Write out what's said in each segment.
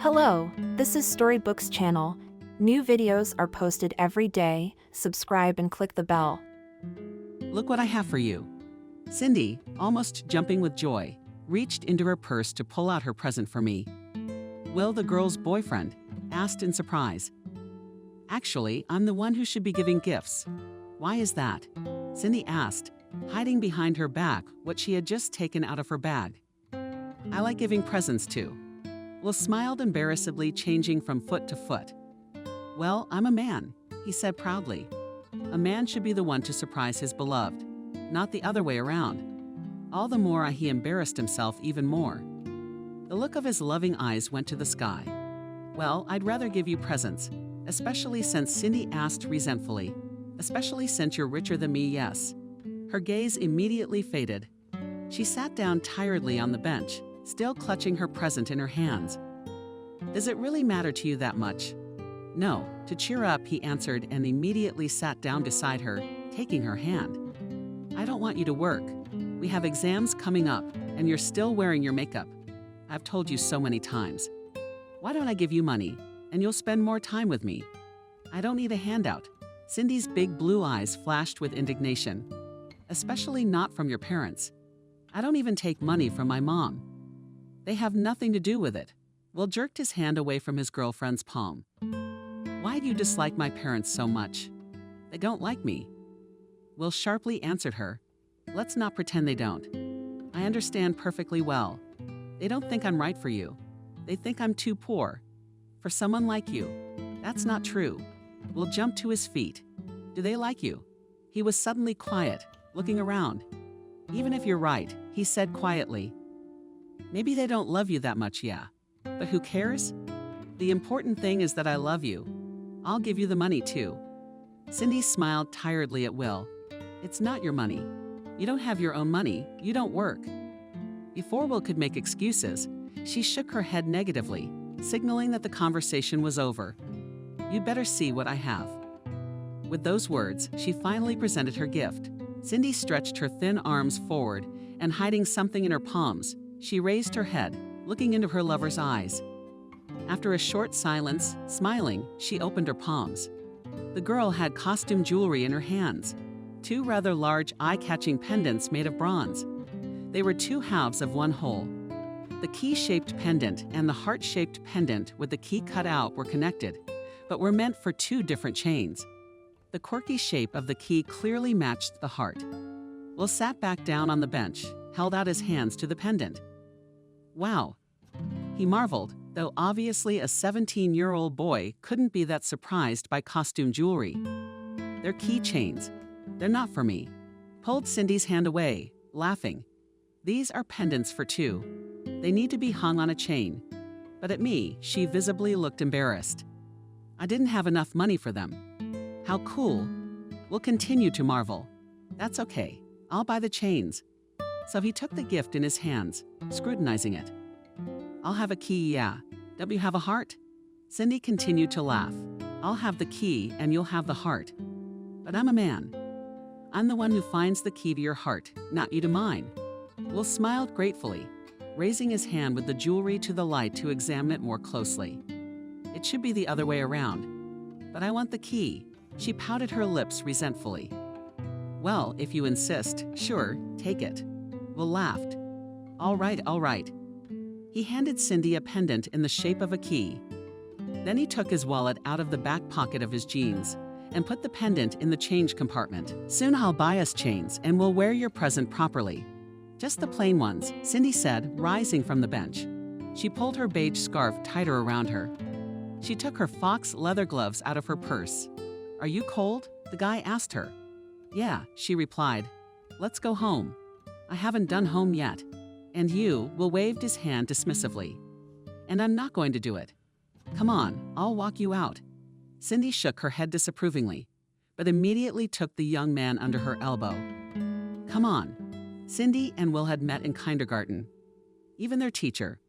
Hello, this is Storybooks channel. New videos are posted every day. Subscribe and click the bell. Look what I have for you. Cindy, almost jumping with joy, reached into her purse to pull out her present for me. Will, the girl's boyfriend, asked in surprise. Actually, I'm the one who should be giving gifts. Why is that? Cindy asked, hiding behind her back what she had just taken out of her bag. I like giving presents too. Will smiled embarrassedly, changing from foot to foot. Well, I'm a man, he said proudly. A man should be the one to surprise his beloved, not the other way around. All the more he embarrassed himself even more. The look of his loving eyes went to the sky. Well, I'd rather give you presents, especially since Cindy asked resentfully, especially since you're richer than me, yes. Her gaze immediately faded. She sat down tiredly on the bench, still clutching her present in her hands. Does it really matter to you that much? No, to cheer up, he answered and immediately sat down beside her, taking her hand. I don't want you to work. We have exams coming up, and you're still wearing your makeup. I've told you so many times. Why don't I give you money, and you'll spend more time with me? I don't need a handout. Cindy's big blue eyes flashed with indignation. Especially not from your parents. I don't even take money from my mom. They have nothing to do with it. Will jerked his hand away from his girlfriend's palm. Why do you dislike my parents so much? They don't like me. Will sharply answered her. Let's not pretend they don't. I understand perfectly well. They don't think I'm right for you. They think I'm too poor. For someone like you. That's not true. Will jumped to his feet. Do they like you? He was suddenly quiet, looking around. Even if you're right, he said quietly. Maybe they don't love you that much, yeah. But who cares? The important thing is that I love you. I'll give you the money too. Cindy smiled tiredly at Will. It's not your money. You don't have your own money. You don't work. Before Will could make excuses, she shook her head negatively, signaling that the conversation was over. You'd better see what I have. With those words, she finally presented her gift. Cindy stretched her thin arms forward, and hiding something in her palms, she raised her head, looking into her lover's eyes. After a short silence, smiling, she opened her palms. The girl had costume jewelry in her hands, two rather large, eye-catching pendants made of bronze. They were two halves of one whole. The key-shaped pendant and the heart-shaped pendant with the key cut out were connected, but were meant for two different chains. The quirky shape of the key clearly matched the heart. Will sat back down on the bench, held out his hands to the pendant. Wow, he marveled, though obviously a 17-year-old boy couldn't be that surprised by costume jewelry. They're keychains. They're not for me. Pulled Cindy's hand away, laughing. These are pendants for two. They need to be hung on a chain. But at me, she visibly looked embarrassed. I didn't have enough money for them. How cool. We'll continue to marvel. That's okay. I'll buy the chains. So he took the gift in his hands, scrutinizing it. I'll have a key, yeah. Don't you have a heart? Cindy continued to laugh. I'll have the key and you'll have the heart. But I'm a man. I'm the one who finds the key to your heart, not you to mine. Will smiled gratefully, raising his hand with the jewelry to the light to examine it more closely. It should be the other way around. But I want the key. She pouted her lips resentfully. Well, if you insist, sure, take it. Will laughed. All right, all right. He handed Cindy a pendant in the shape of a key. Then he took his wallet out of the back pocket of his jeans and put the pendant in the change compartment. Soon I'll buy us chains and we'll wear your present properly. Just the plain ones, Cindy said, rising from the bench. She pulled her beige scarf tighter around her. She took her fox leather gloves out of her purse. Are you cold? The guy asked her. Yeah, she replied. Let's go home. I haven't done home yet. And you, Will waved his hand dismissively. And I'm not going to do it. Come on, I'll walk you out. Cindy shook her head disapprovingly, but immediately took the young man under her elbow. Come on. Cindy and Will had met in kindergarten. Even their teacher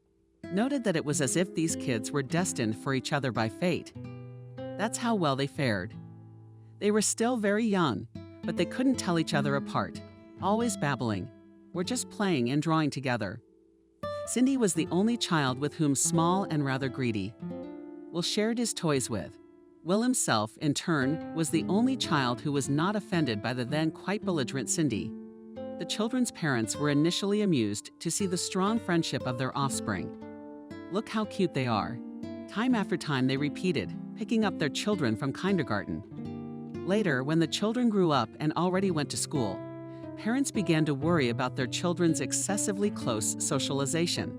noted that it was as if these kids were destined for each other by fate. That's how well they fared. They were still very young, but they couldn't tell each other apart, always babbling. We're just playing and drawing together. Cindy was the only child with whom small and rather greedy. Will shared his toys with. Will himself, in turn, was the only child who was not offended by the then quite belligerent Cindy. The children's parents were initially amused to see the strong friendship of their offspring. Look how cute they are. Time after time they repeated, picking up their children from kindergarten. Later, when the children grew up and already went to school, parents began to worry about their children's excessively close socialization.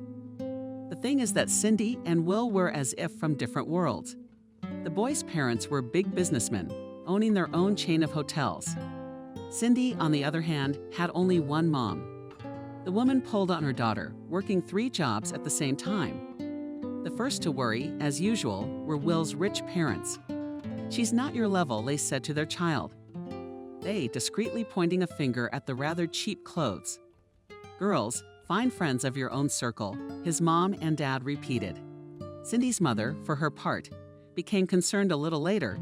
The thing is that Cindy and Will were as if from different worlds. The boys' parents were big businessmen, owning their own chain of hotels. Cindy, on the other hand, had only one mom. The woman pulled on her daughter, working 3 jobs at the same time. The first to worry, as usual, were Will's rich parents. "She's not your level," they said to their child. They discreetly pointing a finger at the rather cheap clothes. "Girls, find friends of your own circle," his mom and dad repeated. Cindy's mother, for her part, became concerned a little later,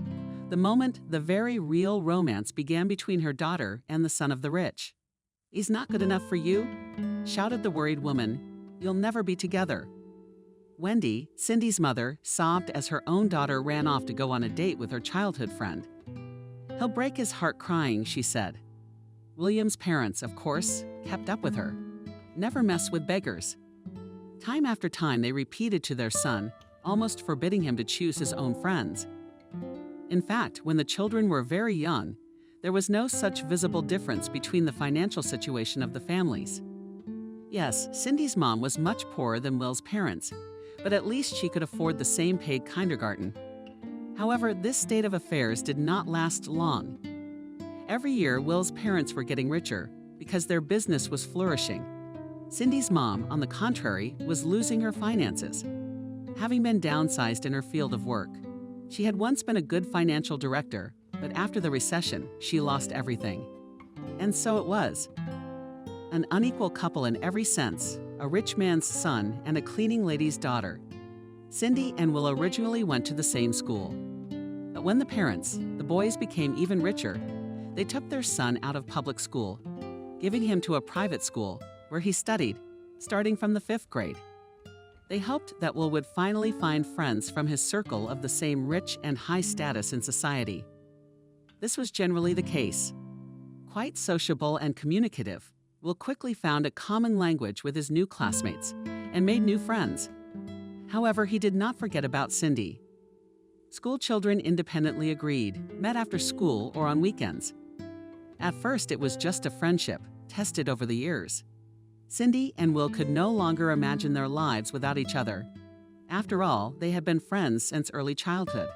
the moment the very real romance began between her daughter and the son of the rich. "He's not good enough for you?" shouted the worried woman. "You'll never be together." Wendy, Cindy's mother, sobbed as her own daughter ran off to go on a date with her childhood friend. "He'll break his heart crying," she said. William's parents, of course, kept up with her. "Never mess with beggars." Time after time they repeated to their son, almost forbidding him to choose his own friends. In fact, when the children were very young, there was no such visible difference between the financial situation of the families. Yes, Cindy's mom was much poorer than Will's parents, but at least she could afford the same paid kindergarten. However, this state of affairs did not last long. Every year, Will's parents were getting richer because their business was flourishing. Cindy's mom, on the contrary, was losing her finances. Having been downsized in her field of work, she had once been a good financial director, but after the recession, she lost everything. And so it was. An unequal couple in every sense, a rich man's son and a cleaning lady's daughter. Cindy and Will originally went to the same school. But when the parents, the boys, became even richer, they took their son out of public school, giving him to a private school where he studied, starting from the 5th grade. They hoped that Will would finally find friends from his circle of the same rich and high status in society. This was generally the case. Quite sociable and communicative, Will quickly found a common language with his new classmates and made new friends. However, he did not forget about Cindy. School children independently agreed, met after school or on weekends. At first, it was just a friendship, tested over the years. Cindy and Will could no longer imagine their lives without each other. After all, they had been friends since early childhood.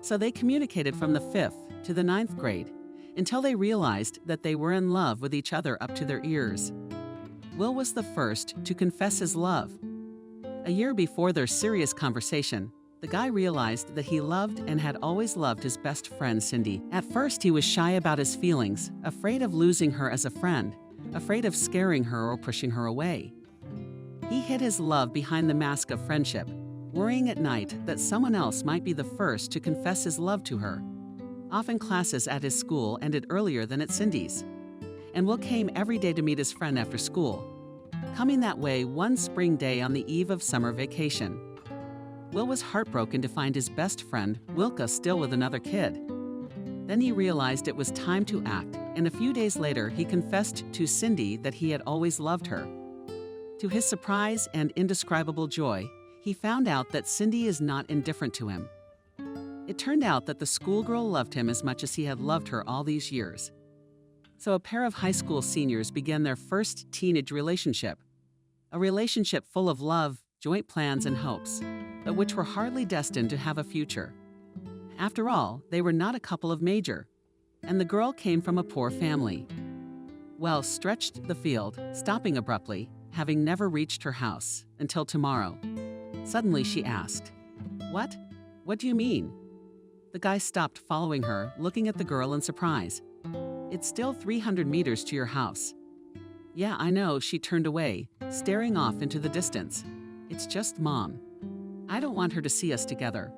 So they communicated from the 5th to the 9th grade until they realized that they were in love with each other up to their ears. Will was the first to confess his love. A year before their serious conversation, the guy realized that he loved and had always loved his best friend, Cindy. At first, he was shy about his feelings, afraid of losing her as a friend, afraid of scaring her or pushing her away. He hid his love behind the mask of friendship, worrying at night that someone else might be the first to confess his love to her. Often classes at his school ended earlier than at Cindy's, and Will came every day to meet his friend after school, coming that way one spring day on the eve of summer vacation. Will was heartbroken to find his best friend, Wilka, still with another kid. Then he realized it was time to act, and a few days later he confessed to Cindy that he had always loved her. To his surprise and indescribable joy, he found out that Cindy is not indifferent to him. It turned out that the schoolgirl loved him as much as he had loved her all these years. So a pair of high school seniors began their first teenage relationship. A relationship full of love, joint plans, and hopes, but which were hardly destined to have a future. After all, they were not a couple of major, and the girl came from a poor family. Well, stretched the field, stopping abruptly, having never reached her house, until tomorrow. Suddenly she asked, "What? What do you mean?" The guy stopped following her, looking at the girl in surprise. "It's still 300 meters to your house." "Yeah, I know," she turned away, staring off into the distance. "It's just Mom. I don't want her to see us together.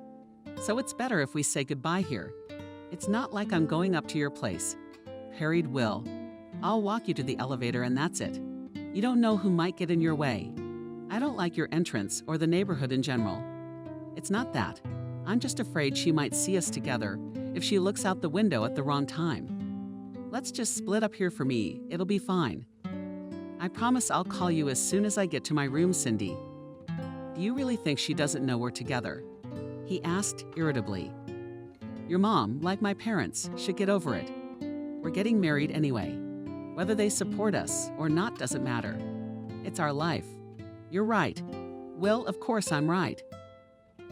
So it's better if we say goodbye here. It's not like I'm going up to your place," parried Will. "I'll walk you to the elevator and that's it. You don't know who might get in your way." I don't like your entrance or the neighborhood in general. It's not that. I'm just afraid she might see us together if she looks out the window at the wrong time. Let's just split up here for me. It'll be fine. I promise I'll call you as soon as I get to my room, Cindy. Do you really think she doesn't know we're together? He asked irritably. Your mom, like my parents, should get over it. We're getting married anyway. Whether they support us or not doesn't matter. It's our life. You're right. Will, of course I'm right.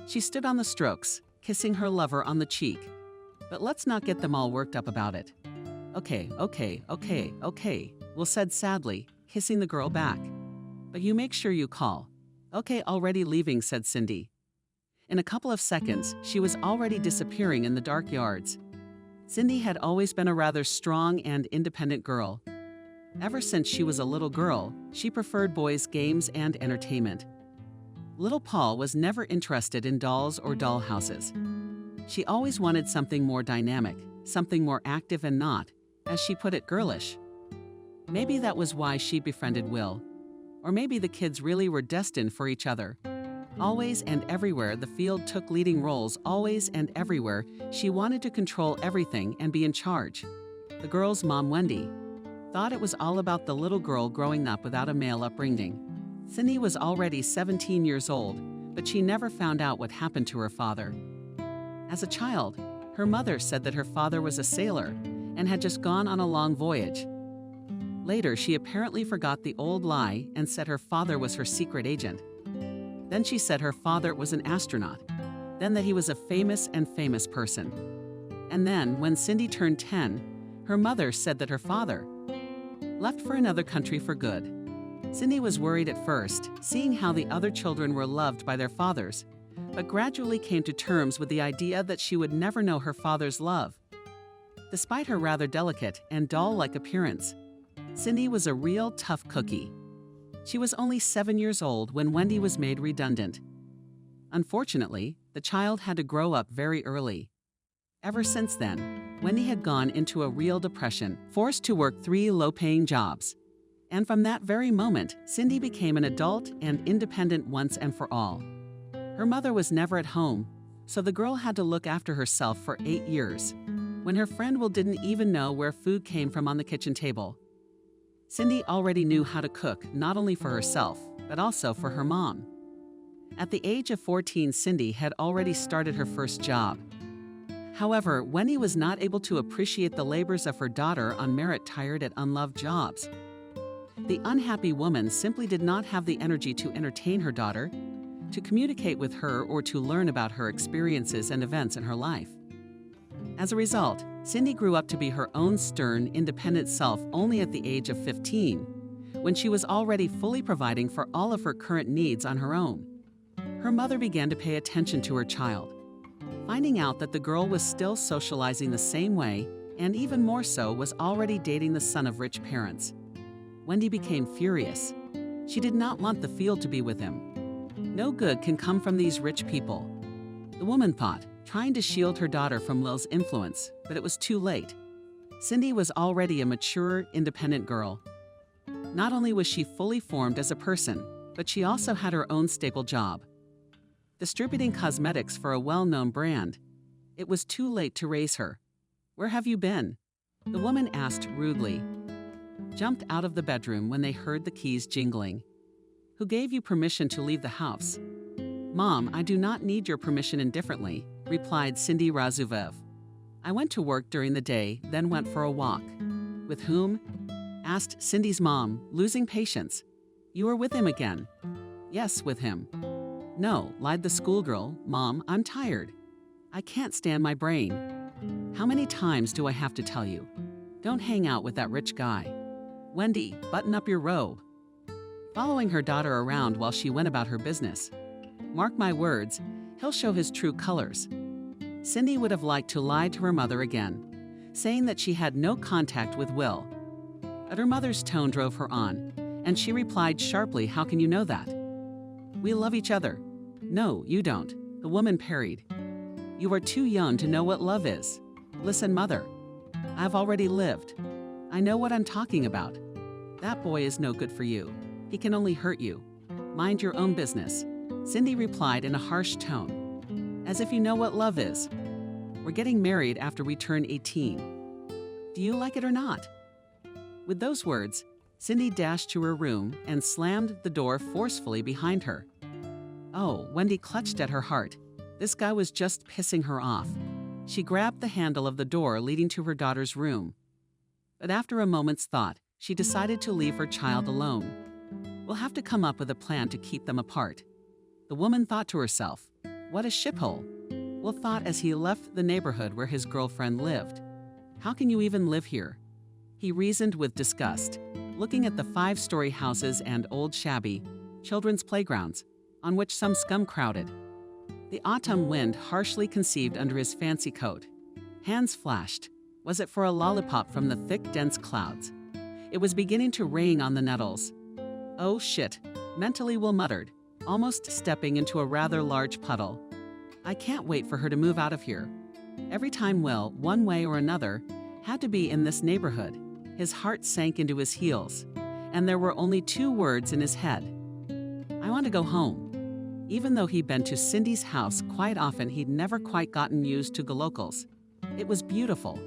She stood on the strokes, kissing her lover on the cheek. But let's not get them all worked up about it. Okay, Will said sadly, kissing the girl back. But you make sure you call. Okay, already leaving, said Cindy. In a couple of seconds, she was already disappearing in the dark yards. Cindy had always been a rather strong and independent girl. Ever since she was a little girl, she preferred boys' games and entertainment. Little Paul was never interested in dolls or dollhouses. She always wanted something more dynamic, something more active and not, as she put it, girlish. Maybe that was why she befriended Will. Or maybe the kids really were destined for each other. Always and everywhere the field took leading roles, always and everywhere she wanted to control everything and be in charge. The girl's mom, Wendy, thought it was all about the little girl growing up without a male upbringing. Cindy was already 17 years old, but she never found out what happened to her father. As a child, her mother said that her father was a sailor and had just gone on a long voyage. Later, she apparently forgot the old lie and said her father was her secret agent. Then she said her father was an astronaut, then that he was a famous person. And then, when Cindy turned 10, her mother said that her father left for another country for good. Cindy was worried at first, seeing how the other children were loved by their fathers, but gradually came to terms with the idea that she would never know her father's love. Despite her rather delicate and doll-like appearance, Cindy was a real tough cookie. She was only 7 years old when Wendy was made redundant. Unfortunately, the child had to grow up very early. Ever since then, Wendy had gone into a real depression, forced to work 3 low-paying jobs. And from that very moment, Cindy became an adult and independent once and for all. Her mother was never at home, so the girl had to look after herself for 8 years, when her friend Will didn't even know where food came from on the kitchen table. Cindy already knew how to cook not only for herself, but also for her mom. At the age of 14, Cindy had already started her first job. However, Wendy was not able to appreciate the labors of her daughter on merit-tired and unloved jobs. The unhappy woman simply did not have the energy to entertain her daughter, to communicate with her, or to learn about her experiences and events in her life. As a result, Cindy grew up to be her own stern, independent self only at the age of 15, when she was already fully providing for all of her current needs on her own. Her mother began to pay attention to her child, finding out that the girl was still socializing the same way, and even more so, was already dating the son of rich parents. Wendy became furious. She did not want the field to be with him. No good can come from these rich people, the woman thought, trying to shield her daughter from Will's influence, but it was too late. Cindy was already a mature, independent girl. Not only was she fully formed as a person, but she also had her own stable job, distributing cosmetics for a well-known brand. It was too late to raise her. Where have you been? The woman asked rudely. Jumped out of the bedroom when they heard the keys jingling. Who gave you permission to leave the house? Mom, I do not need your permission indifferently, replied Cindy Razuvev. I went to work during the day, then went for a walk. With whom? Asked Cindy's mom, losing patience. You were with him again. Yes, with him. No, lied the schoolgirl. Mom, I'm tired. I can't stand my brain. How many times do I have to tell you? Don't hang out with that rich guy. Wendy, button up your robe. Following her daughter around while she went about her business. Mark my words, he'll show his true colors. Cindy would have liked to lie to her mother again, saying that she had no contact with Will. But her mother's tone drove her on, and she replied sharply, how can you know that? We love each other. No, you don't, the woman parried. You are too young to know what love is. Listen, mother, I've already lived. I know what I'm talking about. That boy is no good for you. He can only hurt you. Mind your own business, Cindy replied in a harsh tone. As if you know what love is. We're getting married after we turn 18. Do you like it or not? With those words, Cindy dashed to her room and slammed the door forcefully behind her. Oh, Wendy clutched at her heart. This guy was just pissing her off. She grabbed the handle of the door leading to her daughter's room. But after a moment's thought, she decided to leave her child alone. We'll have to come up with a plan to keep them apart. The woman thought to herself, what a shiphole. Will thought as he left the neighborhood where his girlfriend lived. How can you even live here? He reasoned with disgust, looking at the 5-story houses and old shabby children's playgrounds, on which some scum crowded. The autumn wind harshly conceived under his fancy coat. Hands flashed. Was it for a lollipop from the thick, dense clouds? It was beginning to rain on the nettles. Oh shit, mentally Will muttered, almost stepping into a rather large puddle. I can't wait for her to move out of here. Every time Will, one way or another, had to be in this neighborhood, his heart sank into his heels, and there were only 2 words in his head. I want to go home. Even though he'd been to Cindy's house quite often, he'd never quite gotten used to the locals. It was beautiful.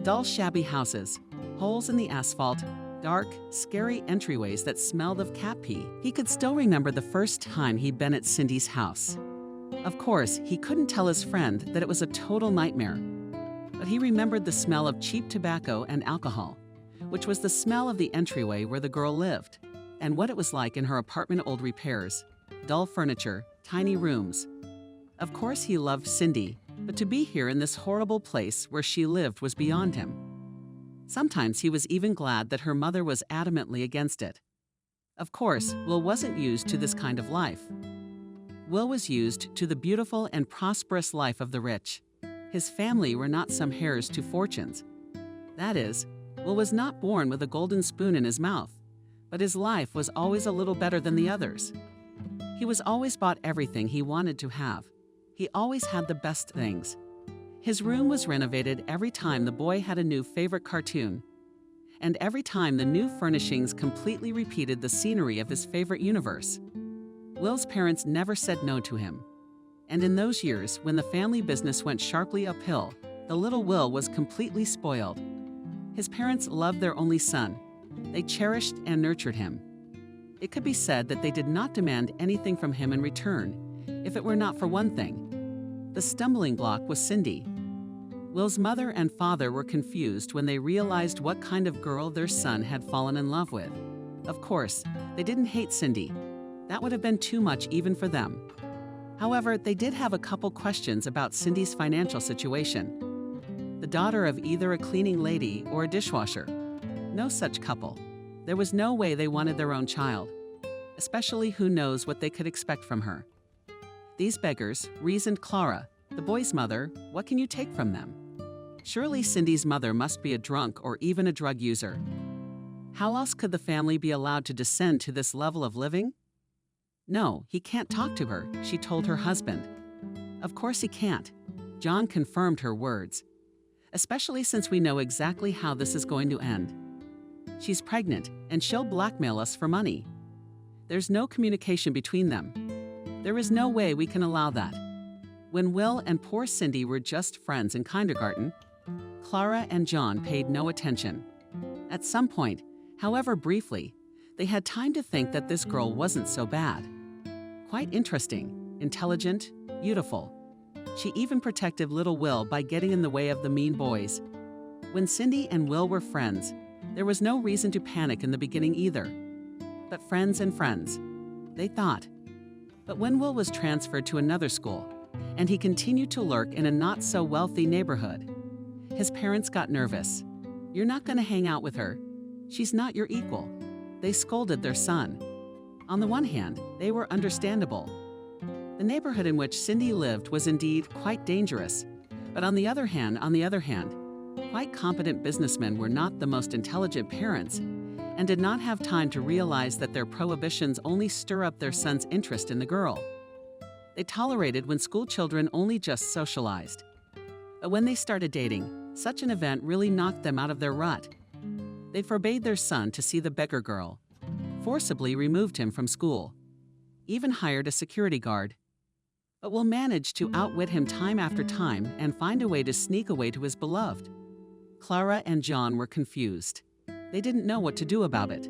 Dull, shabby houses, holes in the asphalt, dark, scary entryways that smelled of cat pee. He could still remember the first time he'd been at Cindy's house. Of course, he couldn't tell his friend that it was a total nightmare. But he remembered the smell of cheap tobacco and alcohol, which was the smell of the entryway where the girl lived, and what it was like in her apartment. Old repairs, dull furniture, tiny rooms. Of course he loved Cindy, but to be here in this horrible place where she lived was beyond him. Sometimes he was even glad that her mother was adamantly against it. Of course, Will wasn't used to this kind of life. Will was used to the beautiful and prosperous life of the rich. His family were not some heirs to fortunes. That is, Will was not born with a golden spoon in his mouth, but his life was always a little better than the others. He was always bought everything he wanted to have. He always had the best things. His room was renovated every time the boy had a new favorite cartoon, and every time the new furnishings completely repeated the scenery of his favorite universe. Will's parents never said no to him. And in those years, when the family business went sharply uphill, the little Will was completely spoiled. His parents loved their only son. They cherished and nurtured him. It could be said that they did not demand anything from him in return, if it were not for one thing. The stumbling block was Cindy. Will's mother and father were confused when they realized what kind of girl their son had fallen in love with. Of course, they didn't hate Cindy. That would have been too much even for them. However, they did have a couple questions about Cindy's financial situation. The daughter of either a cleaning lady or a dishwasher. No such couple. There was no way they wanted their own child, especially who knows what they could expect from her. These beggars, reasoned Clara, the boy's mother, what can you take from them? Surely Cindy's mother must be a drunk or even a drug user. How else could the family be allowed to descend to this level of living? No, he can't talk to her, she told her husband. Of course he can't. John confirmed her words. Especially since we know exactly how this is going to end. She's pregnant, and she'll blackmail us for money. There's no communication between them. There is no way we can allow that. When Will and poor Cindy were just friends in kindergarten, Clara and John paid no attention. At some point, however briefly, they had time to think that this girl wasn't so bad. Quite interesting, intelligent, beautiful. She even protected little Will by getting in the way of the mean boys. When Cindy and Will were friends, there was no reason to panic in the beginning either. But friends and friends, they thought. But when Will was transferred to another school, and he continued to lurk in a not-so-wealthy neighborhood, his parents got nervous. You're not going to hang out with her. She's not your equal. They scolded their son. On the one hand, they were understandable. The neighborhood in which Cindy lived was indeed quite dangerous, but on the other hand, quite competent businessmen were not the most intelligent parents and did not have time to realize that their prohibitions only stir up their son's interest in the girl. They tolerated when school children only just socialized. But when they started dating, such an event really knocked them out of their rut. They forbade their son to see the beggar girl, forcibly removed him from school. even hired a security guard, but will manage to outwit him time after time and find a way to sneak away to his beloved. Clara and John were confused. They didn't know what to do about it,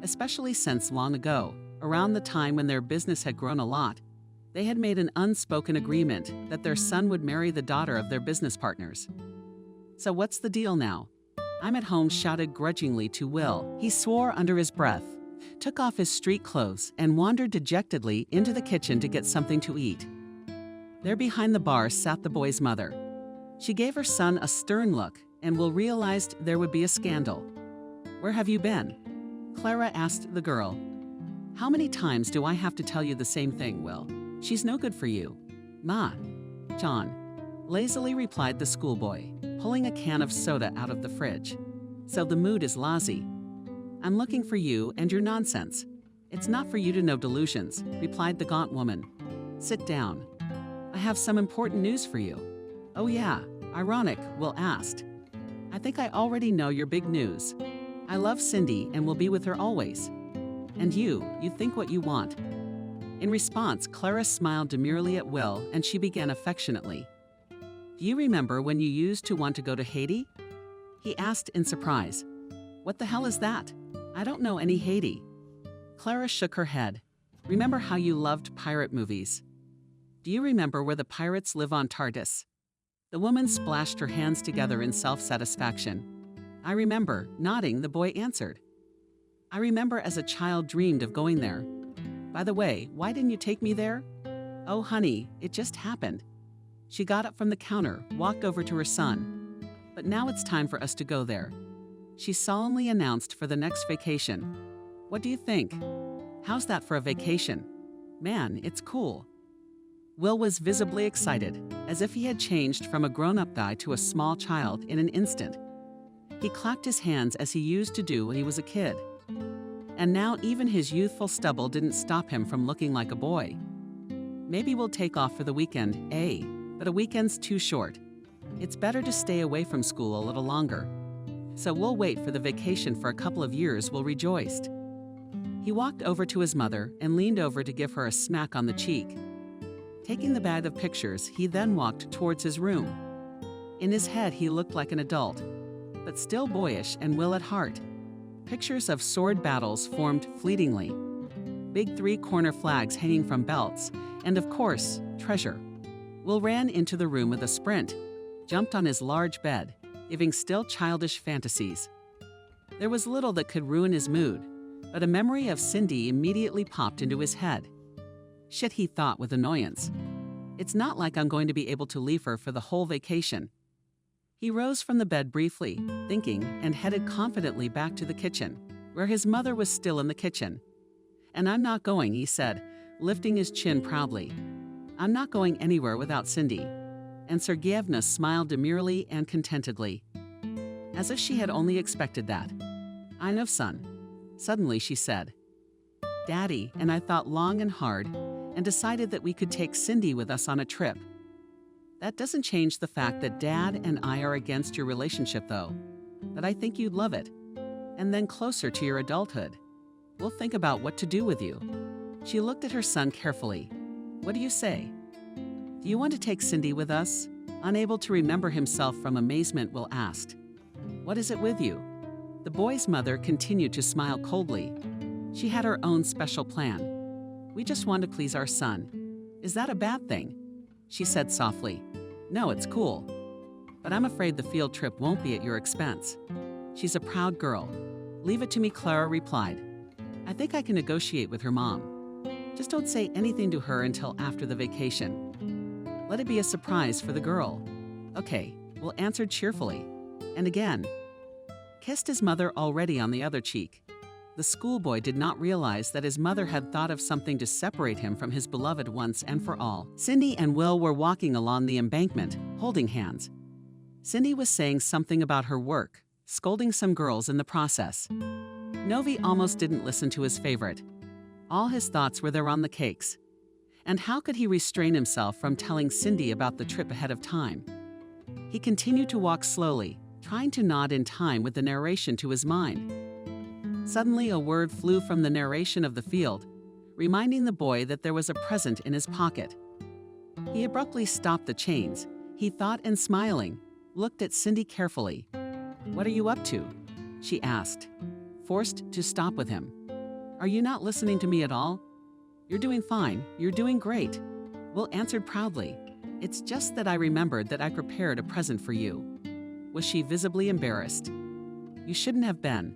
especially since long ago, around the time when their business had grown a lot, they had made an unspoken agreement that their son would marry the daughter of their business partners. So what's the deal now? I'm at home shouted grudgingly to Will. He swore under his breath, took off his street clothes, and wandered dejectedly into the kitchen to get something to eat. There behind the bar sat the boy's mother. She gave her son a stern look, and Will realized there would be a scandal. "Where have you been?" Clara asked the girl. "How many times do I have to tell you the same thing, Will? She's no good for you." "Ma." "John," lazily replied the schoolboy, pulling a can of soda out of the fridge. "So the mood is lousy. I'm looking for you and your nonsense. It's not for you to know delusions," replied the gaunt woman. "Sit down. I have some important news for you." "Oh yeah, ironic," Will asked. "I think I already know your big news. I love Cindy and will be with her always. And you think what you want." In response, Clara smiled demurely at Will and she began affectionately. "Do you remember when you used to want to go to Haiti?" he asked in surprise. "What the hell is that? I don't know any Haiti." Clara shook her head. "Remember how you loved pirate movies? Do you remember where the pirates live on TARDIS?" The woman splashed her hands together in self-satisfaction. "I remember," nodding, the boy answered. "I remember as a child dreamed of going there. By the way, why didn't you take me there?" "Oh, honey, it just happened." She got up from the counter, walked over to her son. "But now it's time for us to go there," she solemnly announced, "for the next vacation. What do you think? How's that for a vacation? Man, it's cool." Will was visibly excited, as if he had changed from a grown-up guy to a small child in an instant. He clapped his hands as he used to do when he was a kid. And now even his youthful stubble didn't stop him from looking like a boy. "Maybe we'll take off for the weekend, eh? But a weekend's too short. It's better to stay away from school a little longer. So we'll wait for the vacation for a couple of years," Will rejoiced. He walked over to his mother and leaned over to give her a smack on the cheek. Taking the bag of pictures, he then walked towards his room. In his head, he looked like an adult, but still boyish and Will at heart. Pictures of sword battles formed fleetingly, big three-corner flags hanging from belts, and of course, treasure. Will ran into the room with a sprint, jumped on his large bed, giving still childish fantasies. There was little that could ruin his mood, but a memory of Cindy immediately popped into his head. Shit, he thought with annoyance. It's not like I'm going to be able to leave her for the whole vacation. He rose from the bed briefly, thinking, and headed confidently back to the kitchen, where his mother was still in the kitchen. "And I'm not going," he said, lifting his chin proudly. "I'm not going anywhere without Cindy." And Sergeyevna smiled demurely and contentedly, as if she had only expected that. "I know, son," suddenly she said. "Daddy and I thought long and hard and decided that we could take Cindy with us on a trip. That doesn't change the fact that Dad and I are against your relationship, though. But I think you'd love it. And then closer to your adulthood, we'll think about what to do with you." She looked at her son carefully. "What do you say? Do you want to take Cindy with us?" Unable to remember himself from amazement, Will asked. "What is it with you?" The boy's mother continued to smile coldly. She had her own special plan. "We just want to please our son. Is that a bad thing?" she said softly. "No, it's cool. But I'm afraid the field trip won't be at your expense. She's a proud girl." "Leave it to me," Clara replied. "I think I can negotiate with her mom. Just don't say anything to her until after the vacation. Let it be a surprise for the girl." "Okay," Will answered cheerfully. And again, kissed his mother already on the other cheek. The schoolboy did not realize that his mother had thought of something to separate him from his beloved once and for all. Cindy and Will were walking along the embankment, holding hands. Cindy was saying something about her work, scolding some girls in the process. Novi almost didn't listen to his favorite. All his thoughts were there on the cakes. And how could he restrain himself from telling Cindy about the trip ahead of time? He continued to walk slowly, trying to nod in time with the narration to his mind. Suddenly, a word flew from the narration of the field, reminding the boy that there was a present in his pocket. He abruptly stopped the chains. He thought and smiling, looked at Cindy carefully. "What are you up to?" she asked, forced to stop with him. "Are you not listening to me at all?" "You're doing fine. You're doing great," Will answered proudly. "It's just that I remembered that I prepared a present for you." Was she visibly embarrassed? "You shouldn't have been,"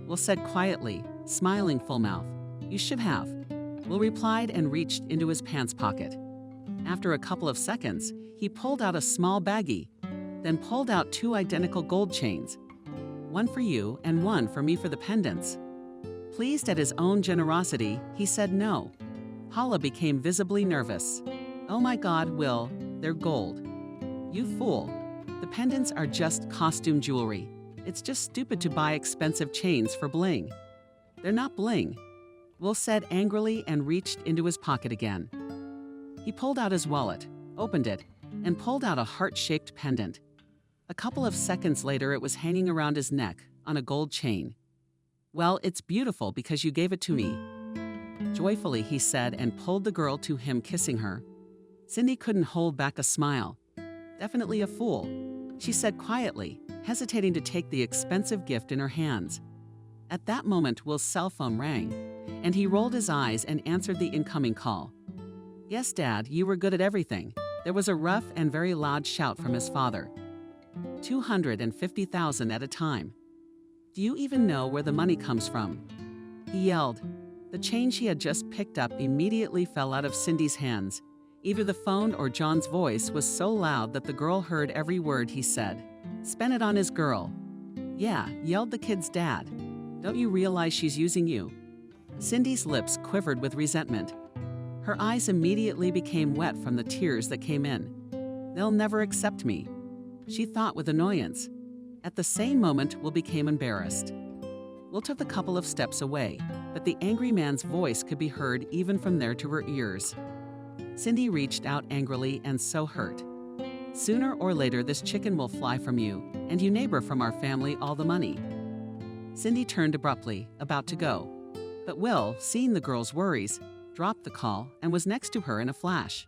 Will said quietly, smiling full mouth. "You should have," Will replied and reached into his pants pocket. After a couple of seconds, he pulled out a small baggie, then pulled out 2 identical gold chains. "One for you and one for me for the pendants." Pleased at his own generosity, he said no. Paula became visibly nervous. "Oh my God, Will, they're gold." "You fool. The pendants are just costume jewelry. It's just stupid to buy expensive chains for bling." "They're not bling," Will said angrily and reached into his pocket again. He pulled out his wallet, opened it, and pulled out a heart-shaped pendant. A couple of seconds later, it was hanging around his neck on a gold chain. "Well, it's beautiful because you gave it to me," joyfully he said and pulled the girl to him, kissing her. Cindy couldn't hold back a smile. "Definitely a fool," she said quietly, hesitating to take the expensive gift in her hands. At that moment, Will's cell phone rang, and he rolled his eyes and answered the incoming call. "Yes, Dad, you were good at everything." There was a rough and very loud shout from his father. 250,000 at a time. "Do you even know where the money comes from?" he yelled. The change he had just picked up immediately fell out of Cindy's hands. Either the phone or John's voice was so loud that the girl heard every word he said. "Spend it on his girl." "Yeah," yelled the kid's dad. "Don't you realize she's using you?" Cindy's lips quivered with resentment. Her eyes immediately became wet from the tears that came in. "They'll never accept me," she thought with annoyance. At the same moment, Will became embarrassed. Will took a couple of steps away, but the angry man's voice could be heard even from there to her ears. Cindy reached out angrily and so hurt. "Sooner or later, this chicken will fly from you, and you neighbor from our family all the money." Cindy turned abruptly, about to go. But Will, seeing the girl's worries, dropped the call and was next to her in a flash.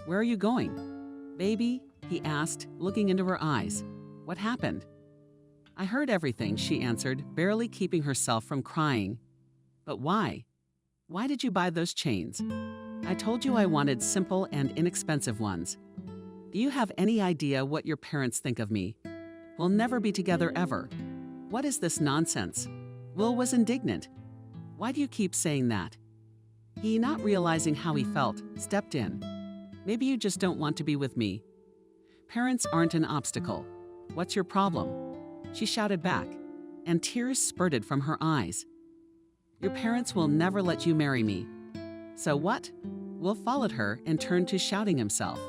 "Where are you going?" "Baby?" he asked, looking into her eyes. "What happened?" "I heard everything," she answered, barely keeping herself from crying. "But why? Why did you buy those chains?" "I told you I wanted simple and inexpensive ones." "Do you have any idea what your parents think of me? We'll never be together ever." "What is this nonsense?" Will was indignant. "Why do you keep saying that?" He, not realizing how he felt, stepped in. "Maybe you just don't want to be with me." "Parents aren't an obstacle. What's your problem?" she shouted back, and tears spurted from her eyes. "Your parents will never let you marry me." "So what?" Will followed her and turned to shouting himself.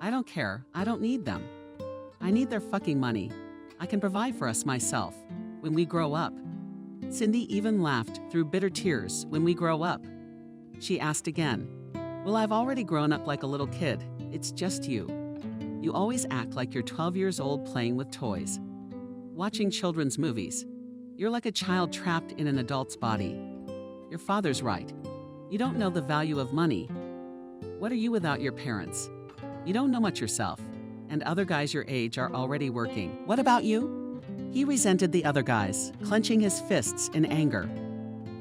"I don't care. I don't need them. I need their fucking money. I can provide for us myself. When we grow up." Cindy even laughed through bitter tears. "When we grow up?" she asked again. "Well, I've already grown up like a little kid. It's just you. You always act like you're 12 years old playing with toys, watching children's movies. You're like a child trapped in an adult's body. Your father's right. You don't know the value of money. What are you without your parents? You don't know much yourself, and other guys your age are already working. What about you?" He resented the other guys, clenching his fists in anger.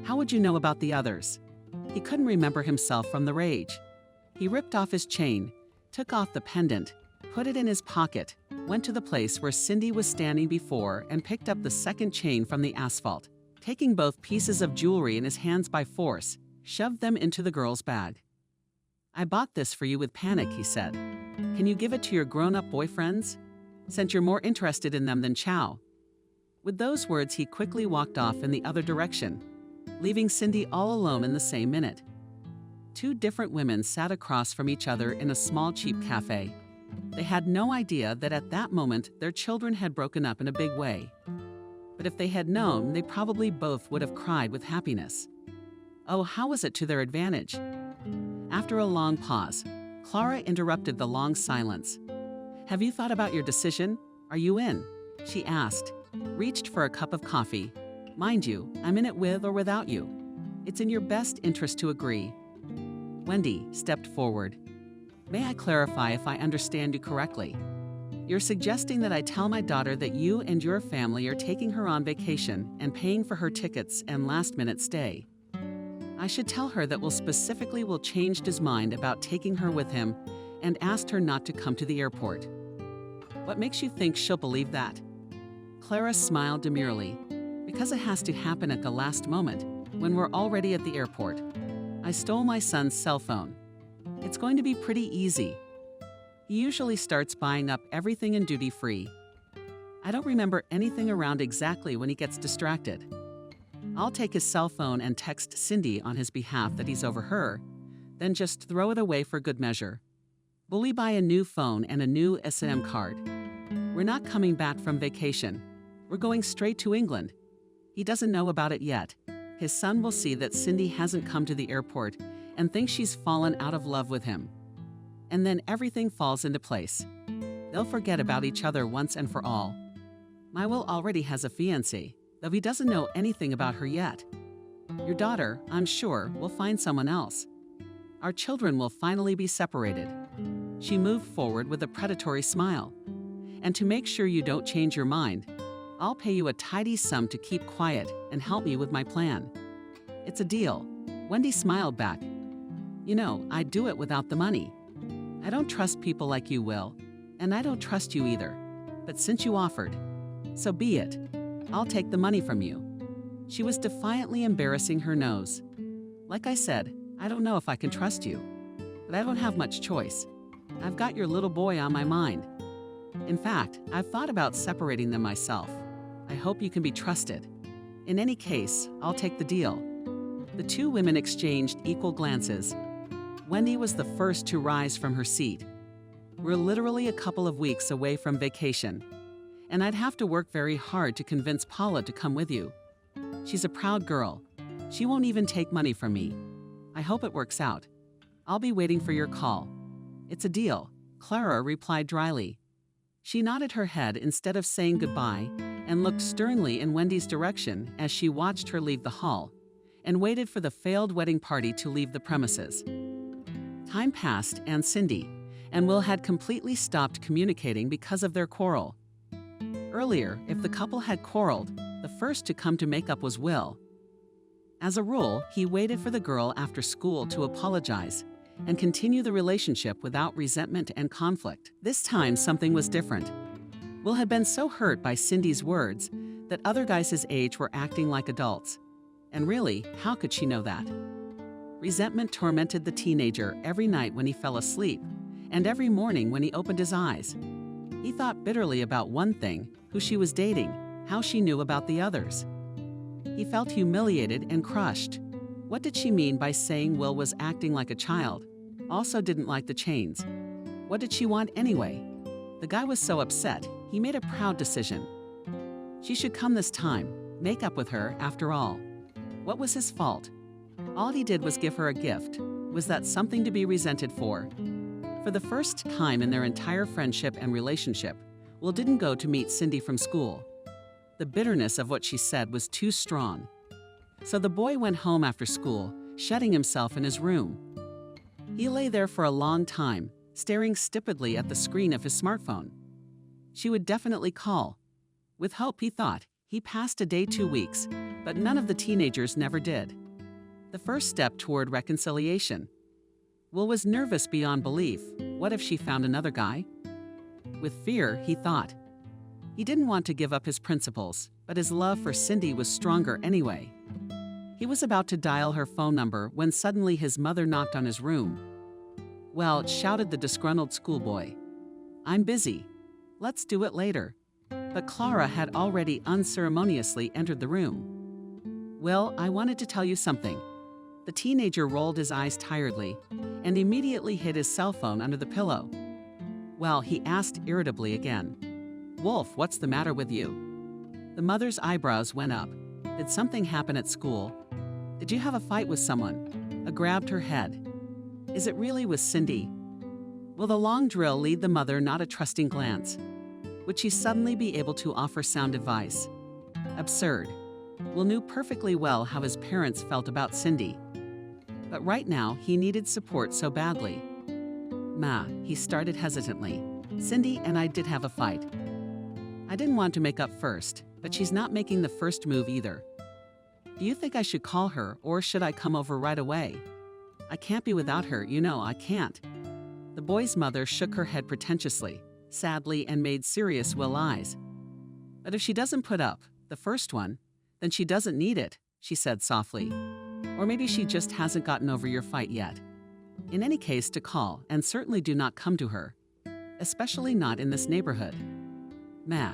How would you know about the others? He couldn't remember himself from the rage. He ripped off his chain, took off the pendant, put it in his pocket, went to the place where Cindy was standing before and picked up the second chain from the asphalt. Taking both pieces of jewelry in his hands by force, shoved them into the girl's bag. "I bought this for you with panic," he said. "Can you give it to your grown-up boyfriends? Since you're more interested in them than Chow." With those words, he quickly walked off in the other direction, leaving Cindy all alone in the same minute. Two different women sat across from each other in a small, cheap cafe. They had no idea that at that moment their children had broken up in a big way. But if they had known, they probably both would have cried with happiness. Oh, how was it to their advantage? After a long pause, Clara interrupted the long silence. "Have you thought about your decision? Are you in?" she asked, reached for a cup of coffee. "Mind you, I'm in it with or without you." It's in your best interest to agree. Wendy stepped forward. May I clarify if I understand you correctly? You're suggesting that I tell my daughter that you and your family are taking her on vacation and paying for her tickets and last-minute stay. I should tell her that Will specifically changed his mind about taking her with him and asked her not to come to the airport. What makes you think she'll believe that? Clara smiled demurely. Because it has to happen at the last moment, when we're already at the airport. I stole my son's cell phone. It's going to be pretty easy. He usually starts buying up everything in duty-free. I don't remember anything around exactly when he gets distracted. I'll take his cell phone and text Cindy on his behalf that he's over her, then just throw it away for good measure. Will we buy a new phone and a new SIM card? We're not coming back from vacation. We're going straight to England. He doesn't know about it yet. His son will see that Cindy hasn't come to the airport and thinks she's fallen out of love with him. And then everything falls into place. They'll forget about each other once and for all. My Will already has a fiancée, though he doesn't know anything about her yet. Your daughter, I'm sure, will find someone else. Our children will finally be separated. She moved forward with a predatory smile. And to make sure you don't change your mind, I'll pay you a tidy sum to keep quiet and help me with my plan. It's a deal. Wendy smiled back. You know, I'd do it without the money. I don't trust people like you, Will, and I don't trust you either. But since you offered, so be it. I'll take the money from you. She was defiantly embarrassing her nose. Like I said, I don't know if I can trust you, but I don't have much choice. I've got your little boy on my mind. In fact, I've thought about separating them myself. I hope you can be trusted. In any case, I'll take the deal. The two women exchanged equal glances. Wendy was the first to rise from her seat. We're literally a couple of weeks away from vacation, and I'd have to work very hard to convince Paula to come with you. She's a proud girl. She won't even take money from me. I hope it works out. I'll be waiting for your call. It's a deal, Clara replied dryly. She nodded her head instead of saying goodbye and looked sternly in Wendy's direction as she watched her leave the hall and waited for the failed wedding party to leave the premises. Time passed and Cindy and Will had completely stopped communicating because of their quarrel. Earlier, if the couple had quarreled, the first to come to make up was Will. As a rule, he waited for the girl after school to apologize and continue the relationship without resentment and conflict. This time, something was different. Will had been so hurt by Cindy's words that other guys his age were acting like adults. And really, how could she know that? Resentment tormented the teenager every night when he fell asleep, and every morning when he opened his eyes. He thought bitterly about one thing, who she was dating, how she knew about the others. He felt humiliated and crushed. What did she mean by saying Will was acting like a child? Also didn't like the chains. What did she want anyway? The guy was so upset, he made a proud decision. She should come this time, make up with her after all. What was his fault? All he did was give her a gift. Was that something to be resented for? For the first time in their entire friendship and relationship, Will didn't go to meet Cindy from school. The bitterness of what she said was too strong. So the boy went home after school, shutting himself in his room. He lay there for a long time, staring stupidly at the screen of his smartphone. She would definitely call. With hope, he thought. He passed a day 2 weeks, but none of the teenagers never did. The first step toward reconciliation. Will was nervous beyond belief. What if she found another guy? With fear, he thought. He didn't want to give up his principles, but his love for Cindy was stronger anyway. He was about to dial her phone number when suddenly his mother knocked on his room. Well, shouted the disgruntled schoolboy. I'm busy. Let's do it later. But Clara had already unceremoniously entered the room. Will, I wanted to tell you something. The teenager rolled his eyes tiredly and immediately hid his cell phone under the pillow. Well, he asked irritably again. Wolf, what's the matter with you? The mother's eyebrows went up. Did something happen at school? Did you have a fight with someone? Grabbed her head. Is it really with Cindy? Will the long drill lead the mother not a trusting glance? Would she suddenly be able to offer sound advice? Absurd. Will knew perfectly well how his parents felt about Cindy. But right now, he needed support so badly. Ma, he started hesitantly. Cindy and I did have a fight. I didn't want to make up first, but she's not making the first move either. Do you think I should call her, or should I come over right away? I can't be without her, I can't. The boy's mother shook her head pretentiously, sadly, and made serious Will eyes. But if she doesn't put up, the first one, then she doesn't need it, she said softly. Or maybe she just hasn't gotten over your fight yet. In any case, to call, and certainly do not come to her. Especially not in this neighborhood. Ma.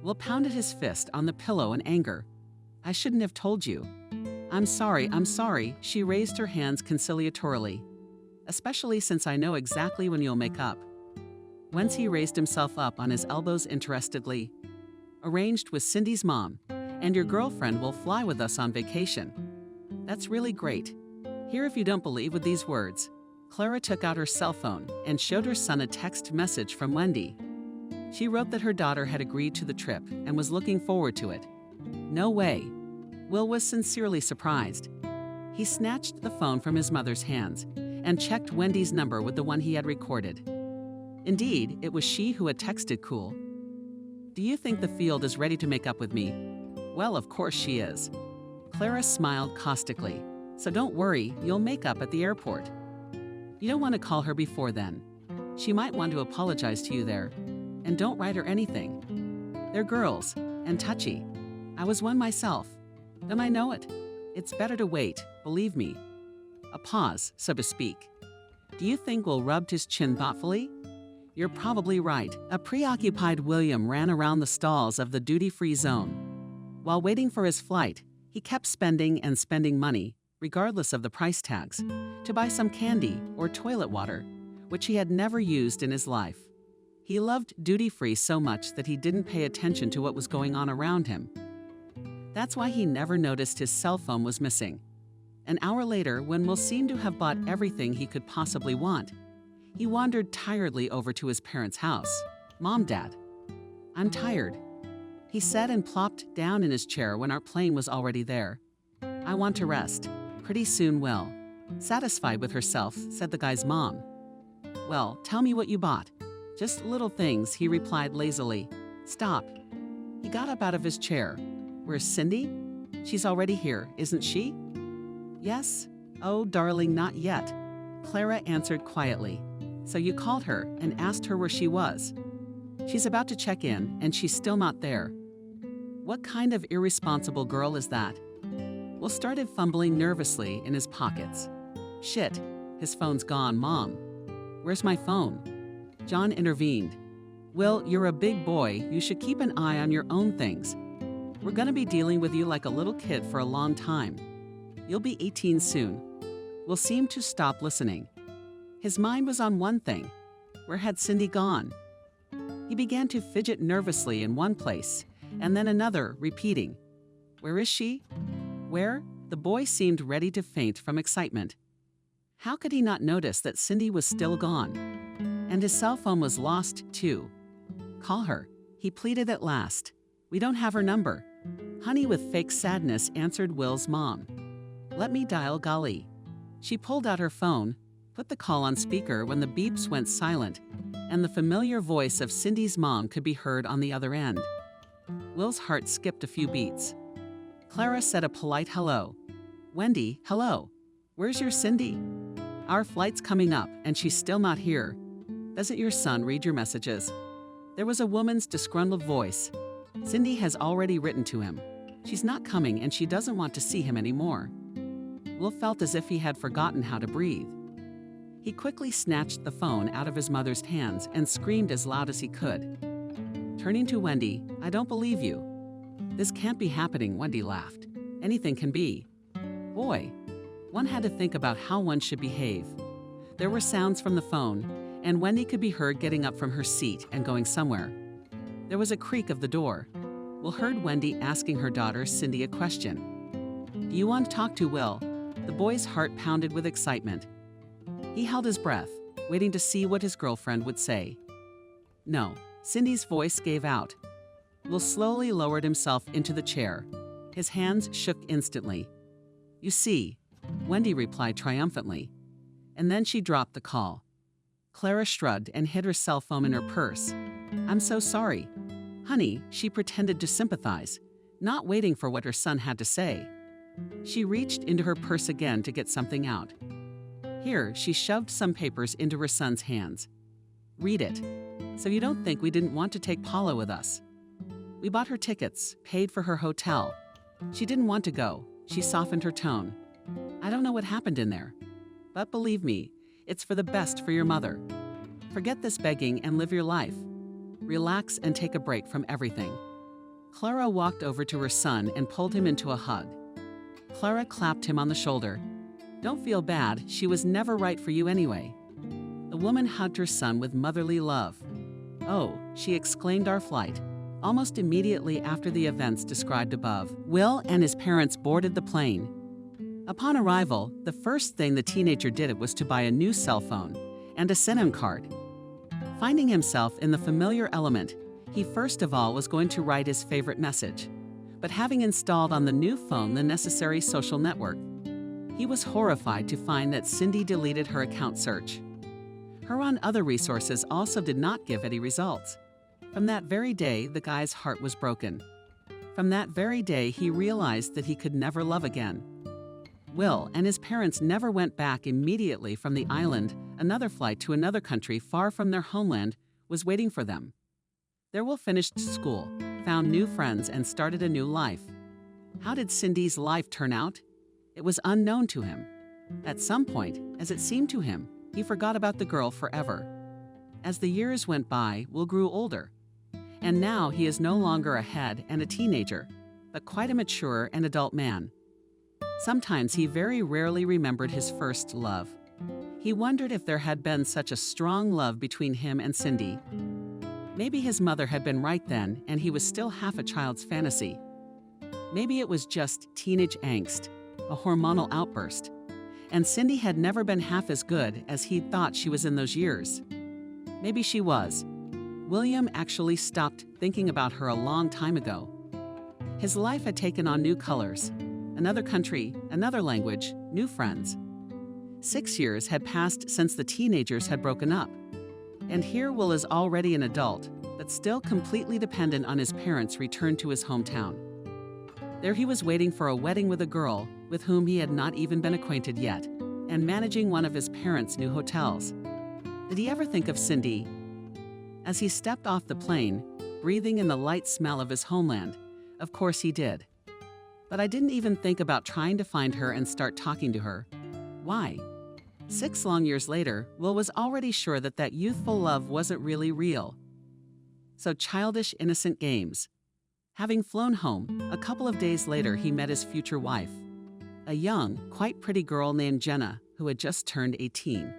Will pounded his fist on the pillow in anger. I shouldn't have told you. I'm sorry, she raised her hands conciliatorily. Especially since I know exactly when you'll make up. Whence he raised himself up on his elbows interestedly. Arranged with Cindy's mom, and your girlfriend will fly with us on vacation. That's really great. Here, if you don't believe with these words. Clara took out her cell phone and showed her son a text message from Wendy. She wrote that her daughter had agreed to the trip and was looking forward to it. No way. Will was sincerely surprised. He snatched the phone from his mother's hands and checked Wendy's number with the one he had recorded. Indeed, it was she who had texted Cool. Do you think the field is ready to make up with me? Well, of course she is. Clara smiled caustically. So don't worry, you'll make up at the airport. You don't want to call her before then. She might want to apologize to you there. And don't write her anything. They're girls, and touchy. I was one myself. Then I know it. It's better to wait, believe me. A pause, so to speak. Do you think Will rubbed his chin thoughtfully? You're probably right. A preoccupied William ran around the stalls of the duty-free zone. While waiting for his flight, he kept spending and spending money, regardless of the price tags, to buy some candy or toilet water, which he had never used in his life. He loved duty-free so much that he didn't pay attention to what was going on around him. That's why he never noticed his cell phone was missing. An hour later, when Will seemed to have bought everything he could possibly want, he wandered tiredly over to his parents' house. Mom, Dad. I'm tired. He said and plopped down in his chair when our plane was already there. I want to rest. Pretty soon will. Satisfied with herself, said the guy's mom. Well, tell me what you bought. Just little things, he replied lazily. Stop. He got up out of his chair. Where's Cindy? She's already here, isn't she? Yes. Oh, darling, not yet. Clara answered quietly. So you called her and asked her where she was. She's about to check in, and she's still not there. What kind of irresponsible girl is that? Will started fumbling nervously in his pockets. Shit, his phone's gone, Mom. Where's my phone? John intervened. Will, you're a big boy. You should keep an eye on your own things. We're gonna be dealing with you like a little kid for a long time. You'll be 18 soon. Will seemed to stop listening. His mind was on one thing. Where had Cindy gone? He began to fidget nervously in one place, and then another, repeating, Where is she? Where? The boy seemed ready to faint from excitement. How could he not notice that Cindy was still gone? And his cell phone was lost, too. Call her, he pleaded at last. We don't have her number. Honey, with fake sadness, answered Will's mom. Let me dial Golly. She pulled out her phone, put the call on speaker when the beeps went silent, and the familiar voice of Cindy's mom could be heard on the other end. Will's heart skipped a few beats. Clara said a polite hello. Wendy, hello. Where's your Cindy? Our flight's coming up, and she's still not here. Doesn't your son read your messages? There was a woman's disgruntled voice. Cindy has already written to him. She's not coming, and she doesn't want to see him anymore. Will felt as if he had forgotten how to breathe. He quickly snatched the phone out of his mother's hands and screamed as loud as he could. Turning to Wendy, I don't believe you. This can't be happening, Wendy laughed. Anything can be. Boy, one had to think about how one should behave. There were sounds from the phone, and Wendy could be heard getting up from her seat and going somewhere. There was a creak of the door. Will heard Wendy asking her daughter Cindy a question. Do you want to talk to Will? The boy's heart pounded with excitement. He held his breath, waiting to see what his girlfriend would say. No, Cindy's voice gave out. Will slowly lowered himself into the chair. His hands shook instantly. "You see," Wendy replied triumphantly. And then she dropped the call. Clara shrugged and hid her cell phone in her purse. "I'm so sorry." "Honey," she pretended to sympathize, not waiting for what her son had to say. She reached into her purse again to get something out. Here, she shoved some papers into her son's hands. "Read it. So you don't think we didn't want to take Paula with us. We bought her tickets, paid for her hotel. She didn't want to go." She softened her tone. "I don't know what happened in there. But believe me, it's for the best for your mother. Forget this begging and live your life. Relax and take a break from everything." Clara walked over to her son and pulled him into a hug. Clara clapped him on the shoulder. "Don't feel bad, she was never right for you anyway." The woman hugged her son with motherly love. "Oh," she exclaimed, "our flight." Almost immediately after the events described above, Will and his parents boarded the plane. Upon arrival, the first thing the teenager did was to buy a new cell phone and a SIM card. Finding himself in the familiar element, he first of all was going to write his favorite message. But having installed on the new phone the necessary social network, he was horrified to find that Cindy deleted her account search. Her on other resources also did not give any results. From that very day, the guy's heart was broken. From that very day, he realized that he could never love again. Will and his parents never went back immediately from the island. Another flight to another country far from their homeland was waiting for them. There Will finished school, found new friends, and started a new life. How did Cindy's life turn out? It was unknown to him. At some point, as it seemed to him, he forgot about the girl forever. As the years went by, Will grew older. And now he is no longer a head and a teenager, but quite a mature and adult man. Sometimes he very rarely remembered his first love. He wondered if there had been such a strong love between him and Cindy. Maybe his mother had been right then, and he was still half a child's fantasy. Maybe it was just teenage angst, a hormonal outburst, and Cindy had never been half as good as he'd thought she was in those years. Maybe she was. William actually stopped thinking about her a long time ago. His life had taken on new colors. Another country, another language, new friends. 6 years had passed since the teenagers had broken up. And here Will is already an adult, but still completely dependent on his parents' return to his hometown. There he was waiting for a wedding with a girl with whom he had not even been acquainted yet, and managing one of his parents' new hotels. Did he ever think of Cindy? As he stepped off the plane, breathing in the light smell of his homeland, of course he did. But I didn't even think about trying to find her and start talking to her. Why? 6 long years later, Will was already sure that that youthful love wasn't really real. So childish, innocent games. Having flown home, a couple of days later he met his future wife, a young, quite pretty girl named Jenna who had just turned 18.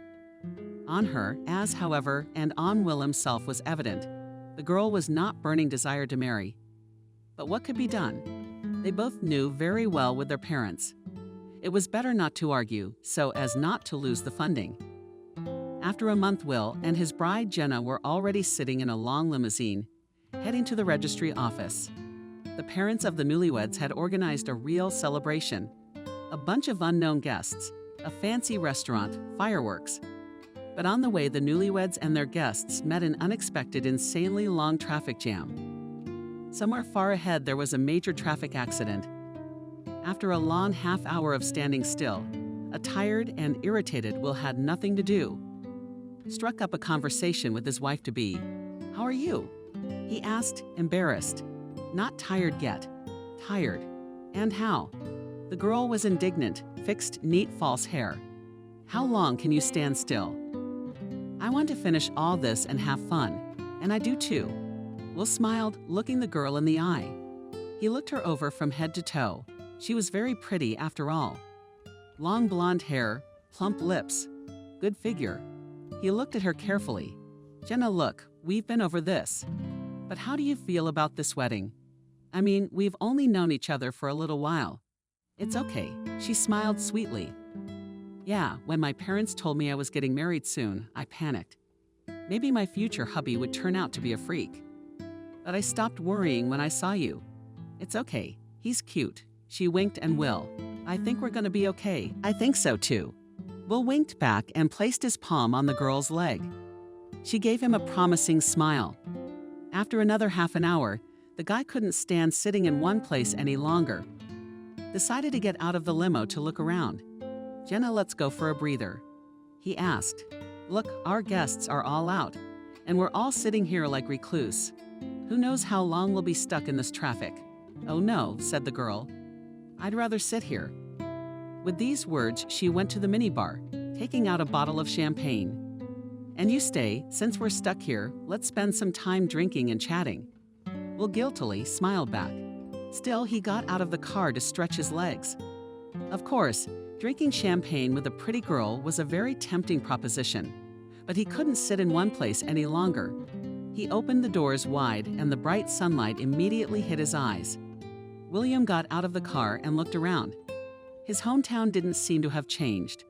On her, as however, and on Will himself was evident, the girl was not burning desire to marry. But what could be done? They both knew very well with their parents. It was better not to argue, so as not to lose the funding. After a month, Will and his bride Jenna were already sitting in a long limousine, heading to the registry office. The parents of the newlyweds had organized a real celebration. A bunch of unknown guests, a fancy restaurant, fireworks. But on the way, the newlyweds and their guests met an unexpected, insanely long traffic jam. Somewhere far ahead, there was a major traffic accident. After a long half-hour of standing still, a tired and irritated Will had nothing to do. Struck up a conversation with his wife-to-be. "How are you?" he asked, embarrassed. Not tired yet. Tired. And how? The girl was indignant, fixed neat false hair. "How long can you stand still?" "I want to finish all this and have fun. And I do too." Will smiled, looking the girl in the eye. He looked her over from head to toe. She was very pretty after all. Long blonde hair, plump lips, good figure. He looked at her carefully. "Jenna, look, we've been over this. But how do you feel about this wedding? I mean, we've only known each other for a little while. It's okay." She smiled sweetly. "Yeah, when my parents told me I was getting married soon, I panicked. Maybe my future hubby would turn out to be a freak. But I stopped worrying when I saw you. It's okay, he's cute, She winked and Will. I think we're gonna be okay. I think so too. Will winked back and placed his palm on the girl's leg. She gave him a promising smile. After another half an hour, the guy couldn't stand sitting in one place any longer. Decided to get out of the limo to look around. Jenna, let's go for a breather. He asked. Look, our guests are all out, and we're all sitting here like recluse. Who knows how long we'll be stuck in this traffic? Oh no, said the girl. I'd rather sit here. With these words, she went to the minibar, taking out a bottle of champagne. And you stay, since we're stuck here, let's spend some time drinking and chatting. Will guiltily smiled back. Still, he got out of the car to stretch his legs. Of course, drinking champagne with a pretty girl was a very tempting proposition, but he couldn't sit in one place any longer. He opened the doors wide and the bright sunlight immediately hit his eyes. William got out of the car and looked around. His hometown didn't seem to have changed.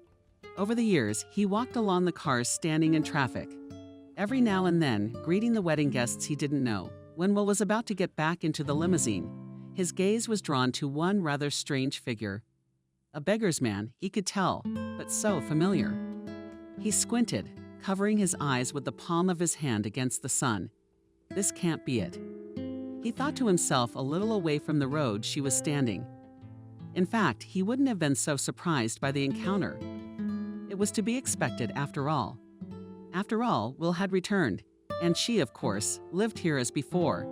Over the years, he walked along the cars standing in traffic, every now and then greeting the wedding guests he didn't know. When Will was about to get back into the limousine, his gaze was drawn to one rather strange figure. A beggar's man, he could tell, but so familiar. He squinted, covering his eyes with the palm of his hand against the sun. This can't be it. He thought to himself a little away from the road she was standing. In fact, he wouldn't have been so surprised by the encounter. It was to be expected after all. After all, Will had returned, and she, of course, lived here as before.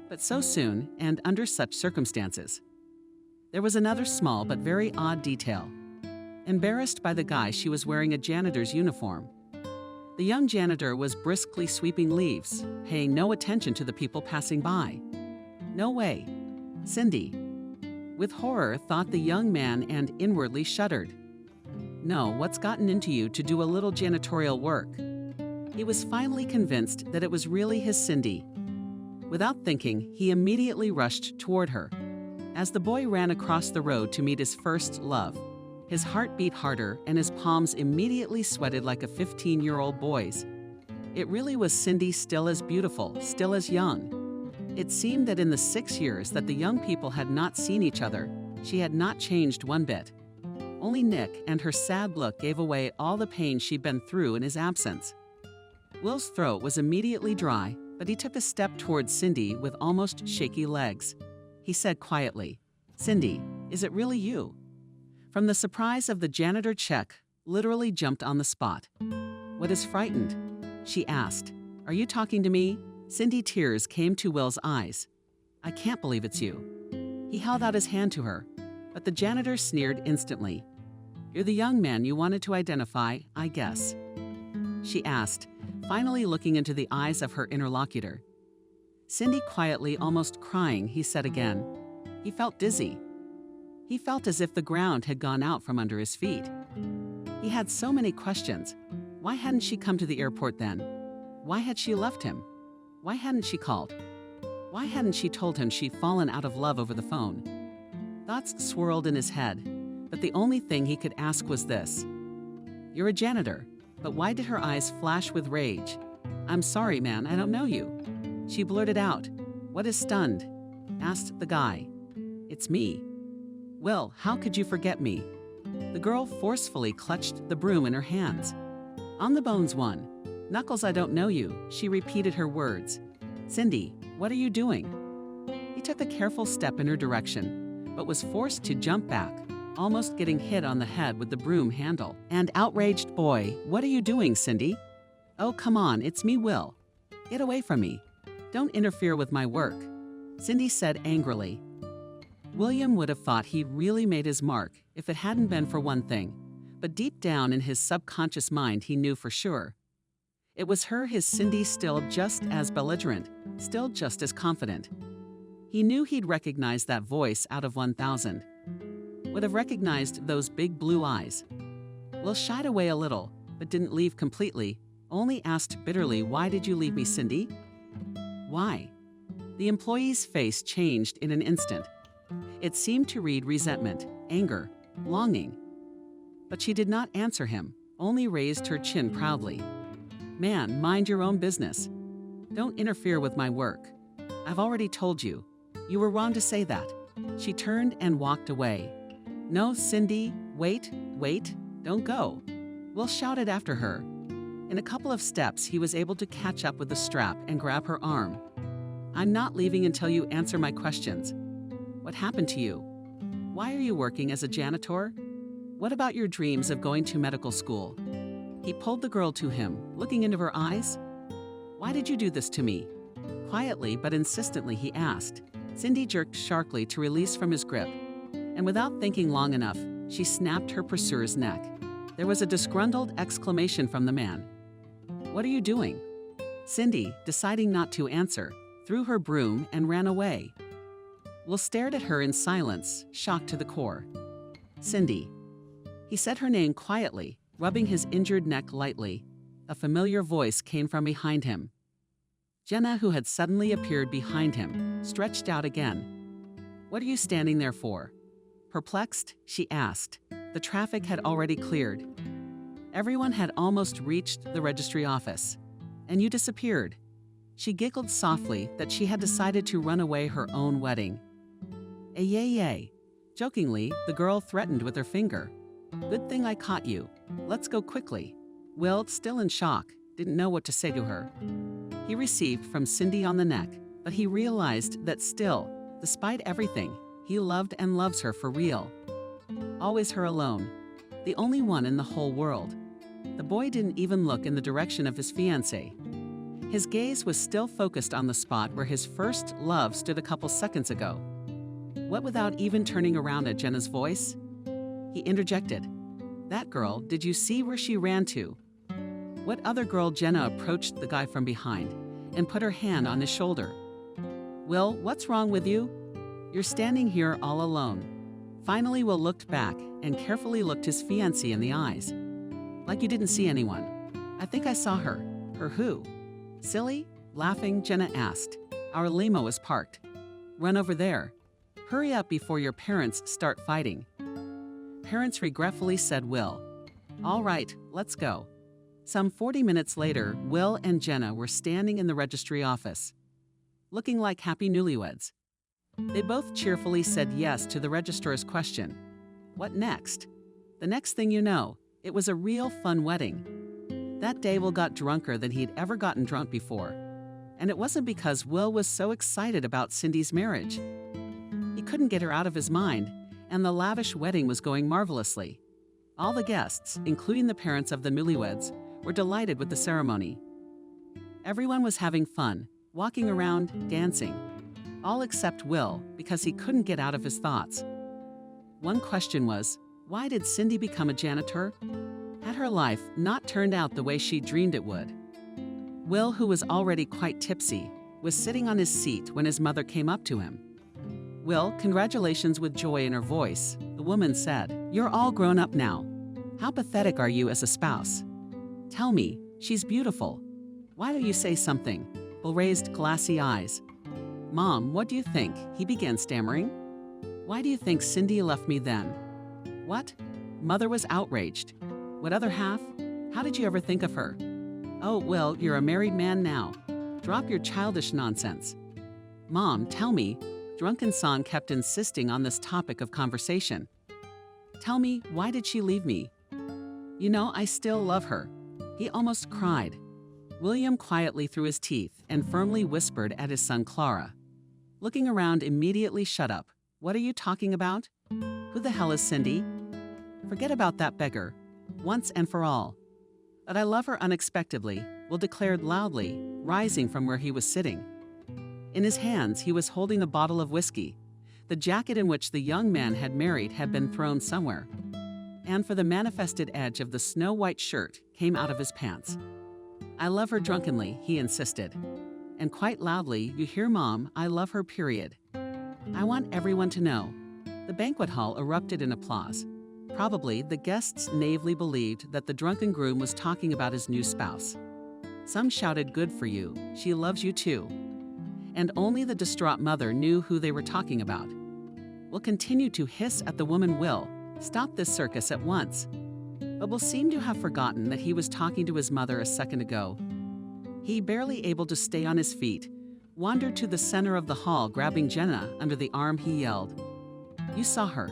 But so soon, and under such circumstances. There was another small but very odd detail. Embarrassed by the guy, she was wearing a janitor's uniform. The young janitor was briskly sweeping leaves, paying no attention to the people passing by. No way. Cindy, with horror, thought the young man and inwardly shuddered. No, what's gotten into you to do a little janitorial work? He was finally convinced that it was really his Cindy. Without thinking, he immediately rushed toward her. As the boy ran across the road to meet his first love, his heart beat harder and his palms immediately sweated like a 15-year-old boy's. It really was Cindy, still as beautiful, still as young. It seemed that in the 6 years that the young people had not seen each other, she had not changed one bit. Only Nick and her sad look gave away all the pain she'd been through in his absence. Will's throat was immediately dry, but he took a step towards Cindy with almost shaky legs. He said quietly, Cindy, is it really you? From the surprise of the janitor check, literally jumped on the spot. What is frightened? She asked. Are you talking to me? Cindy, tears came to Will's eyes. I can't believe it's you. He held out his hand to her, but the janitor sneered instantly. You're the young man you wanted to identify, I guess. She asked, finally looking into the eyes of her interlocutor. Cindy, quietly, almost crying, he said again. He felt dizzy. He felt as if the ground had gone out from under his feet. He had so many questions. Why hadn't she come to the airport then? Why had she left him? Why hadn't she called? Why hadn't she told him she'd fallen out of love over the phone? Thoughts swirled in his head, but the only thing he could ask was this. You're a janitor, but why did her eyes flash with rage? I'm sorry, man, I don't know you. She blurted out. What is stunned? Asked the guy. It's me. Will, how could you forget me? The girl forcefully clutched the broom in her hands. On the bones one. Knuckles, I don't know you, she repeated her words. Cindy, what are you doing? He took a careful step in her direction, but was forced to jump back, almost getting hit on the head with the broom handle. And outraged boy, what are you doing, Cindy? Oh, come on, it's me, Will. Get away from me. Don't interfere with my work, Cindy said angrily. William would have thought he'd really made his mark if it hadn't been for one thing, but deep down in his subconscious mind he knew for sure. It was her, his Cindy, still just as belligerent, still just as confident. He knew he'd recognize that voice out of 1,000. Would have recognized those big blue eyes. Will shied away a little, but didn't leave completely, only asked bitterly, why did you leave me, Cindy? Why? The employee's face changed in an instant. It seemed to read resentment, anger, longing. But she did not answer him, only raised her chin proudly. Man, mind your own business. Don't interfere with my work. I've already told you. You were wrong to say that. She turned and walked away. "No, Cindy, wait, don't go." Will shouted after her. In a couple of steps, he was able to catch up with the strap and grab her arm. "I'm not leaving until you answer my questions. What happened to you? Why are you working as a janitor? What about your dreams of going to medical school?" He pulled the girl to him, looking into her eyes. "Why did you do this to me?" Quietly but insistently he asked. Cindy jerked sharply to release from his grip, and without thinking long enough, she snapped her pursuer's neck. There was a disgruntled exclamation from the man. "What are you doing?" Cindy, deciding not to answer, threw her broom and ran away. Will stared at her in silence, shocked to the core. "Cindy." He said her name quietly, rubbing his injured neck lightly. A familiar voice came from behind him. Jenna, who had suddenly appeared behind him, stretched out again. "What are you standing there for?" Perplexed, she asked. The traffic had already cleared. Everyone had almost reached the registry office. "And you disappeared." She giggled softly that she had decided to run away her own wedding. Yay. Jokingly, the girl threatened with her finger. "Good thing I caught you. Let's go quickly." Will, still in shock, didn't know what to say to her. He received from Cindy on the neck, but he realized that still, despite everything, he loved and loves her for real. Always her alone, the only one in the whole world. The boy didn't even look in the direction of his fiancée. His gaze was still focused on the spot where his first love stood a couple seconds ago. What, without even turning around at Jenna's voice? He interjected. "That girl, did you see where she ran to?" What other girl? Jenna approached the guy from behind and put her hand on his shoulder. "Will, what's wrong with you? You're standing here all alone." Finally, Will looked back and carefully looked his fiancée in the eyes. "Like you didn't see anyone." "I think I saw her." "Her who?" "Silly?" Laughing, Jenna asked. "Our limo is parked." "Run over there. Hurry up before your parents start fighting." Parents regretfully said Will. "All right, let's go." Some 40 minutes later, Will and Jenna were standing in the registry office, looking like happy newlyweds. They both cheerfully said yes to the registrar's question. What next? The next thing you know, it was a real fun wedding. That day, Will got drunker than he'd ever gotten drunk before. And it wasn't because Will was so excited about Cindy's marriage. He couldn't get her out of his mind, and the lavish wedding was going marvelously. All the guests, including the parents of the newlyweds, were delighted with the ceremony. Everyone was having fun, walking around, dancing. All except Will, because he couldn't get out of his thoughts. One question was, why did Cindy become a janitor? Had her life not turned out the way she dreamed it would? Will, who was already quite tipsy, was sitting on his seat when his mother came up to him. "Will, congratulations," with joy in her voice. The woman said, "You're all grown up now. How pathetic are you as a spouse? Tell me, she's beautiful. Why don't you say something?" Will raised glassy eyes. "Mom, what do you think?" he began stammering. "Why do you think Cindy left me then?" "What?" Mother was outraged. "What other half? How did you ever think of her?" "Oh, Will, you're a married man now. Drop your childish nonsense." "Mom, tell me." Drunken Son kept insisting on this topic of conversation. "Tell me, why did she leave me? You know, I still love her." He almost cried. William quietly through his teeth and firmly whispered at his son Clara. Looking around, immediately shut up. "What are you talking about? Who the hell is Cindy? Forget about that beggar, once and for all." "But I love her unexpectedly," Will declared loudly, rising from where he was sitting. In his hands, he was holding a bottle of whiskey. The jacket in which the young man had married had been thrown somewhere, and for the manifested edge of the snow-white shirt came out of his pants. "I love her drunkenly," he insisted. "And quite loudly, you hear, Mom, I love her, period. I want everyone to know." The banquet hall erupted in applause. Probably the guests naively believed that the drunken groom was talking about his new spouse. Some shouted, "Good for you, she loves you too." And only the distraught mother knew who they were talking about. Will continued to hiss at the woman. "Will, stop this circus at once." But Will seemed to have forgotten that he was talking to his mother a second ago. He, barely able to stay on his feet, wandered to the center of the hall, grabbing Jenna under the arm. He yelled, "You saw her.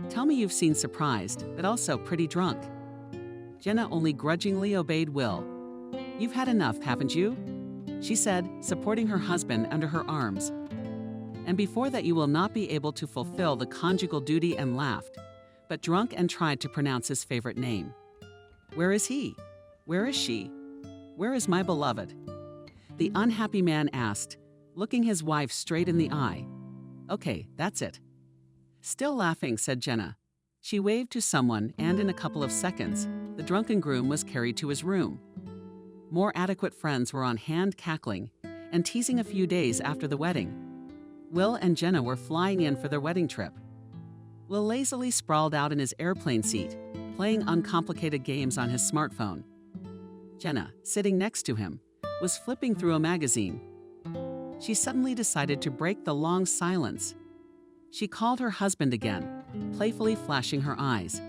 Tell me you've seen surprised, but also pretty drunk." Jenna only grudgingly obeyed Will. "You've had enough, haven't you?" she said, supporting her husband under her arms. "And before that you will not be able to fulfill the conjugal duty," and laughed, but drunk, and tried to pronounce his favorite name. "Where is he? Where is she? Where is my beloved?" the unhappy man asked, looking his wife straight in the eye. "Okay, that's it." Still laughing, said Jenna. She waved to someone, and in a couple of seconds, the drunken groom was carried to his room. More adequate friends were on hand, cackling and teasing. A few days after the wedding, Will and Jenna were flying in for their wedding trip. Will lazily sprawled out in his airplane seat, playing uncomplicated games on his smartphone. Jenna, sitting next to him, was flipping through a magazine. She suddenly decided to break the long silence. She called her husband again, playfully flashing her eyes.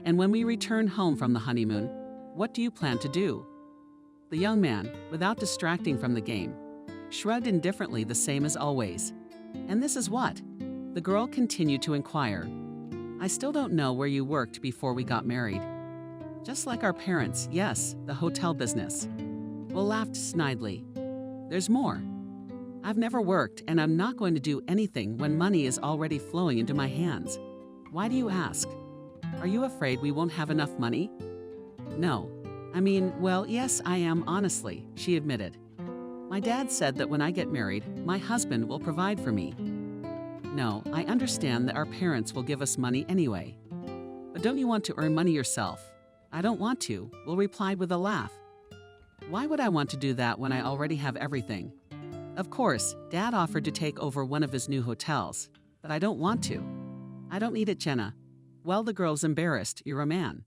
"And when we return home from the honeymoon, what do you plan to do?" The young man, without distracting from the game, shrugged indifferently, the same as always. "And this is what?" the girl continued to inquire. "I still don't know where you worked before we got married." "Just like our parents, yes, the hotel business." Will laughed snidely. "There's more. I've never worked, and I'm not going to do anything when money is already flowing into my hands." "Why do you ask? Are you afraid we won't have enough money?" "No. I mean, well, yes, I am, honestly," she admitted. "My dad said that when I get married, my husband will provide for me." "No, I understand that our parents will give us money anyway. But don't you want to earn money yourself?" "I don't want to," Will replied with a laugh. "Why would I want to do that when I already have everything? Of course, Dad offered to take over one of his new hotels, but I don't want to." "I don't need it, Jenna." "Well," the girl's embarrassed, "you're a man.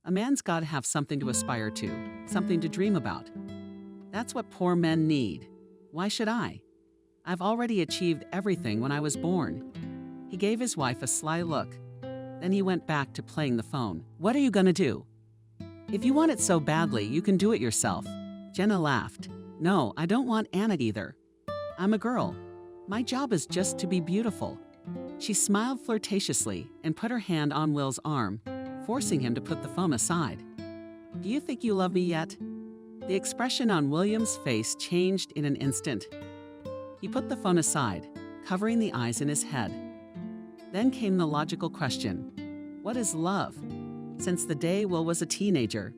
A man's got to have something to aspire to, something to dream about. That's what poor men need. Why should I? I've already achieved everything when I was born." He gave his wife a sly look. Then he went back to playing the phone. "What are you gonna do? If you want it so badly, you can do it yourself." Jenna laughed. "No, I don't want Anna either. I'm a girl. My job is just to be beautiful." She smiled flirtatiously and put her hand on Will's arm, forcing him to put the phone aside. "Do you think you love me yet?" The expression on William's face changed in an instant. He put the phone aside, covering the eyes in his head. Then came the logical question: what is love? Since the day Will was a teenager,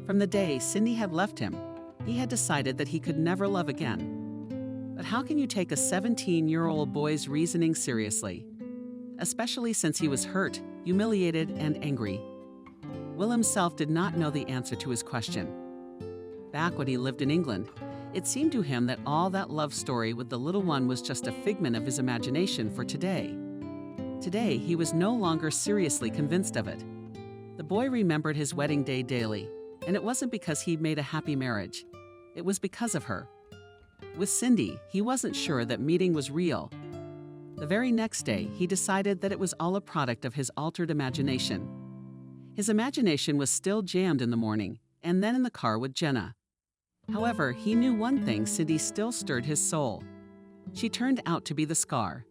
from the day Cindy had left him, he had decided that he could never love again. But how can you take a 17-year-old boy's reasoning seriously? Especially since he was hurt, humiliated, and angry. Will himself did not know the answer to his question. Back when he lived in England, it seemed to him that all that love story with the little one was just a figment of his imagination for today. Today, he was no longer seriously convinced of it. The boy remembered his wedding day daily, and it wasn't because he'd made a happy marriage. It was because of her. With Cindy, he wasn't sure that meeting was real. The very next day, he decided that it was all a product of his altered imagination. His imagination was still jammed in the morning, and then in the car with Jenna. However, he knew one thing: Cindy still stirred his soul. She turned out to be the scar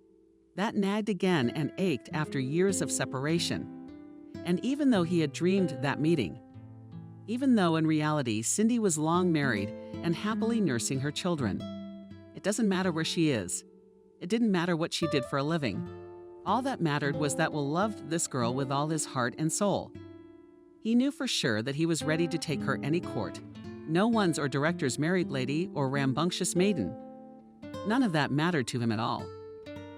that nagged again and ached after years of separation. And even though he had dreamed that meeting, even though in reality Cindy was long married and happily nursing her children, it doesn't matter where she is. It didn't matter what she did for a living. All that mattered was that Will loved this girl with all his heart and soul. He knew for sure that he was ready to take her any court. No one's or director's married lady or rambunctious maiden. None of that mattered to him at all.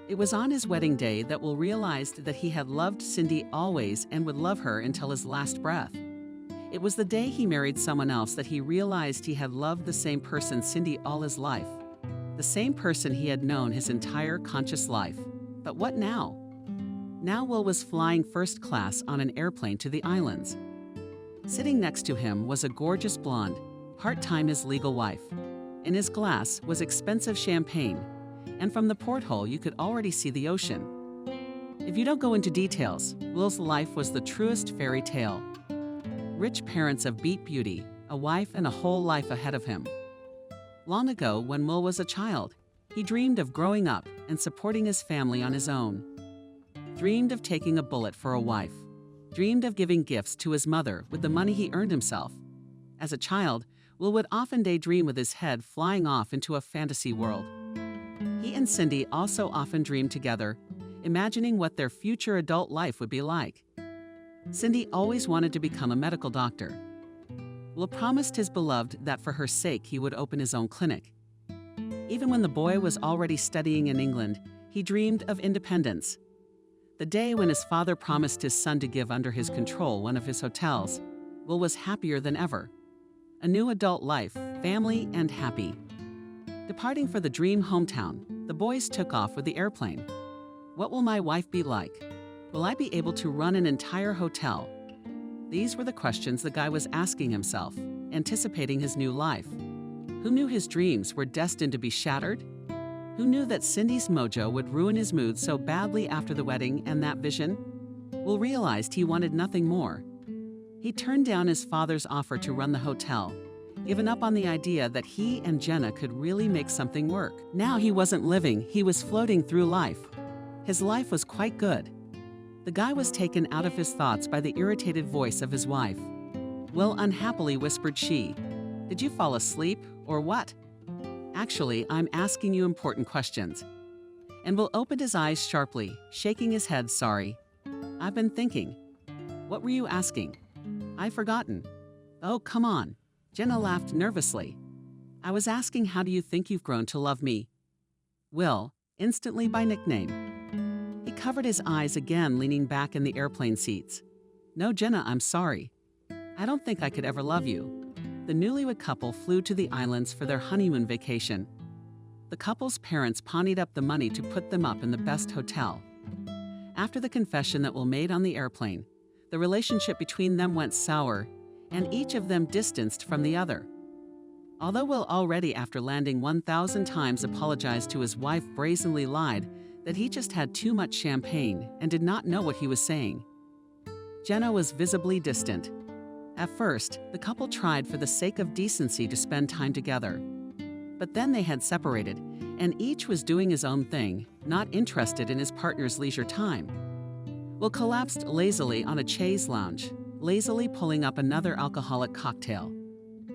It was on his wedding day that Will realized that he had loved Cindy always and would love her until his last breath. It was the day he married someone else that he realized he had loved the same person, Cindy, all his life. The same person he had known his entire conscious life. But what now? Now Will was flying first class on an airplane to the islands. Sitting next to him was a gorgeous blonde, part-time his legal wife. In his glass was expensive champagne, and from the porthole you could already see the ocean. If you don't go into details, Will's life was the truest fairy tale. Rich parents of beat beauty, a wife and a whole life ahead of him. Long ago, when Will was a child, He dreamed of growing up and supporting his family on his own. Dreamed of taking a bullet for a wife. Dreamed of giving gifts to his mother with the money he earned himself. As a child, Will would often daydream with his head flying off into a fantasy world. He and Cindy also often dreamed together, imagining what their future adult life would be like. Cindy always wanted to become a medical doctor. Will promised his beloved that for her sake he would open his own clinic. Even when the boy was already studying in England, he dreamed of independence. The day when his father promised his son to give under his control one of his hotels, Will was happier than ever. A new adult life, family, and happy. Departing for the dream hometown, the boys took off with the airplane. What will my wife be like? Will I be able to run an entire hotel? These were the questions the guy was asking himself, anticipating his new life. Who knew his dreams were destined to be shattered? Who knew that Cindy's mojo would ruin his mood so badly after the wedding and that vision? Will realized he wanted nothing more. He turned down his father's offer to run the hotel, given up on the idea that he and Jenna could really make something work. Now he wasn't living, he was floating through life. His life was quite good. The guy was taken out of his thoughts by the irritated voice of his wife. Will unhappily whispered she, "Did you fall asleep, or what?" "Actually, I'm asking you important questions." And Will opened his eyes sharply, shaking his head sorry. "I've been thinking." "What were you asking?" "I've forgotten." "Oh, come on." Jenna laughed nervously. "I was asking how do you think you've grown to love me?" "Will, instantly by nickname." He covered his eyes again, leaning back in the airplane seats. "No, Jenna, I'm sorry. I don't think I could ever love you." The newlywed couple flew to the islands for their honeymoon vacation. The couple's parents ponied up the money to put them up in the best hotel. After the confession that Will made on the airplane, the relationship between them went sour, and each of them distanced from the other. Although Will already, after landing 1,000 times, apologized to his wife, brazenly lied that he just had too much champagne and did not know what he was saying. Jenna was visibly distant. At first, the couple tried for the sake of decency to spend time together. But then they had separated, and each was doing his own thing, not interested in his partner's leisure time. Will collapsed lazily on a chaise lounge, lazily pulling up another alcoholic cocktail.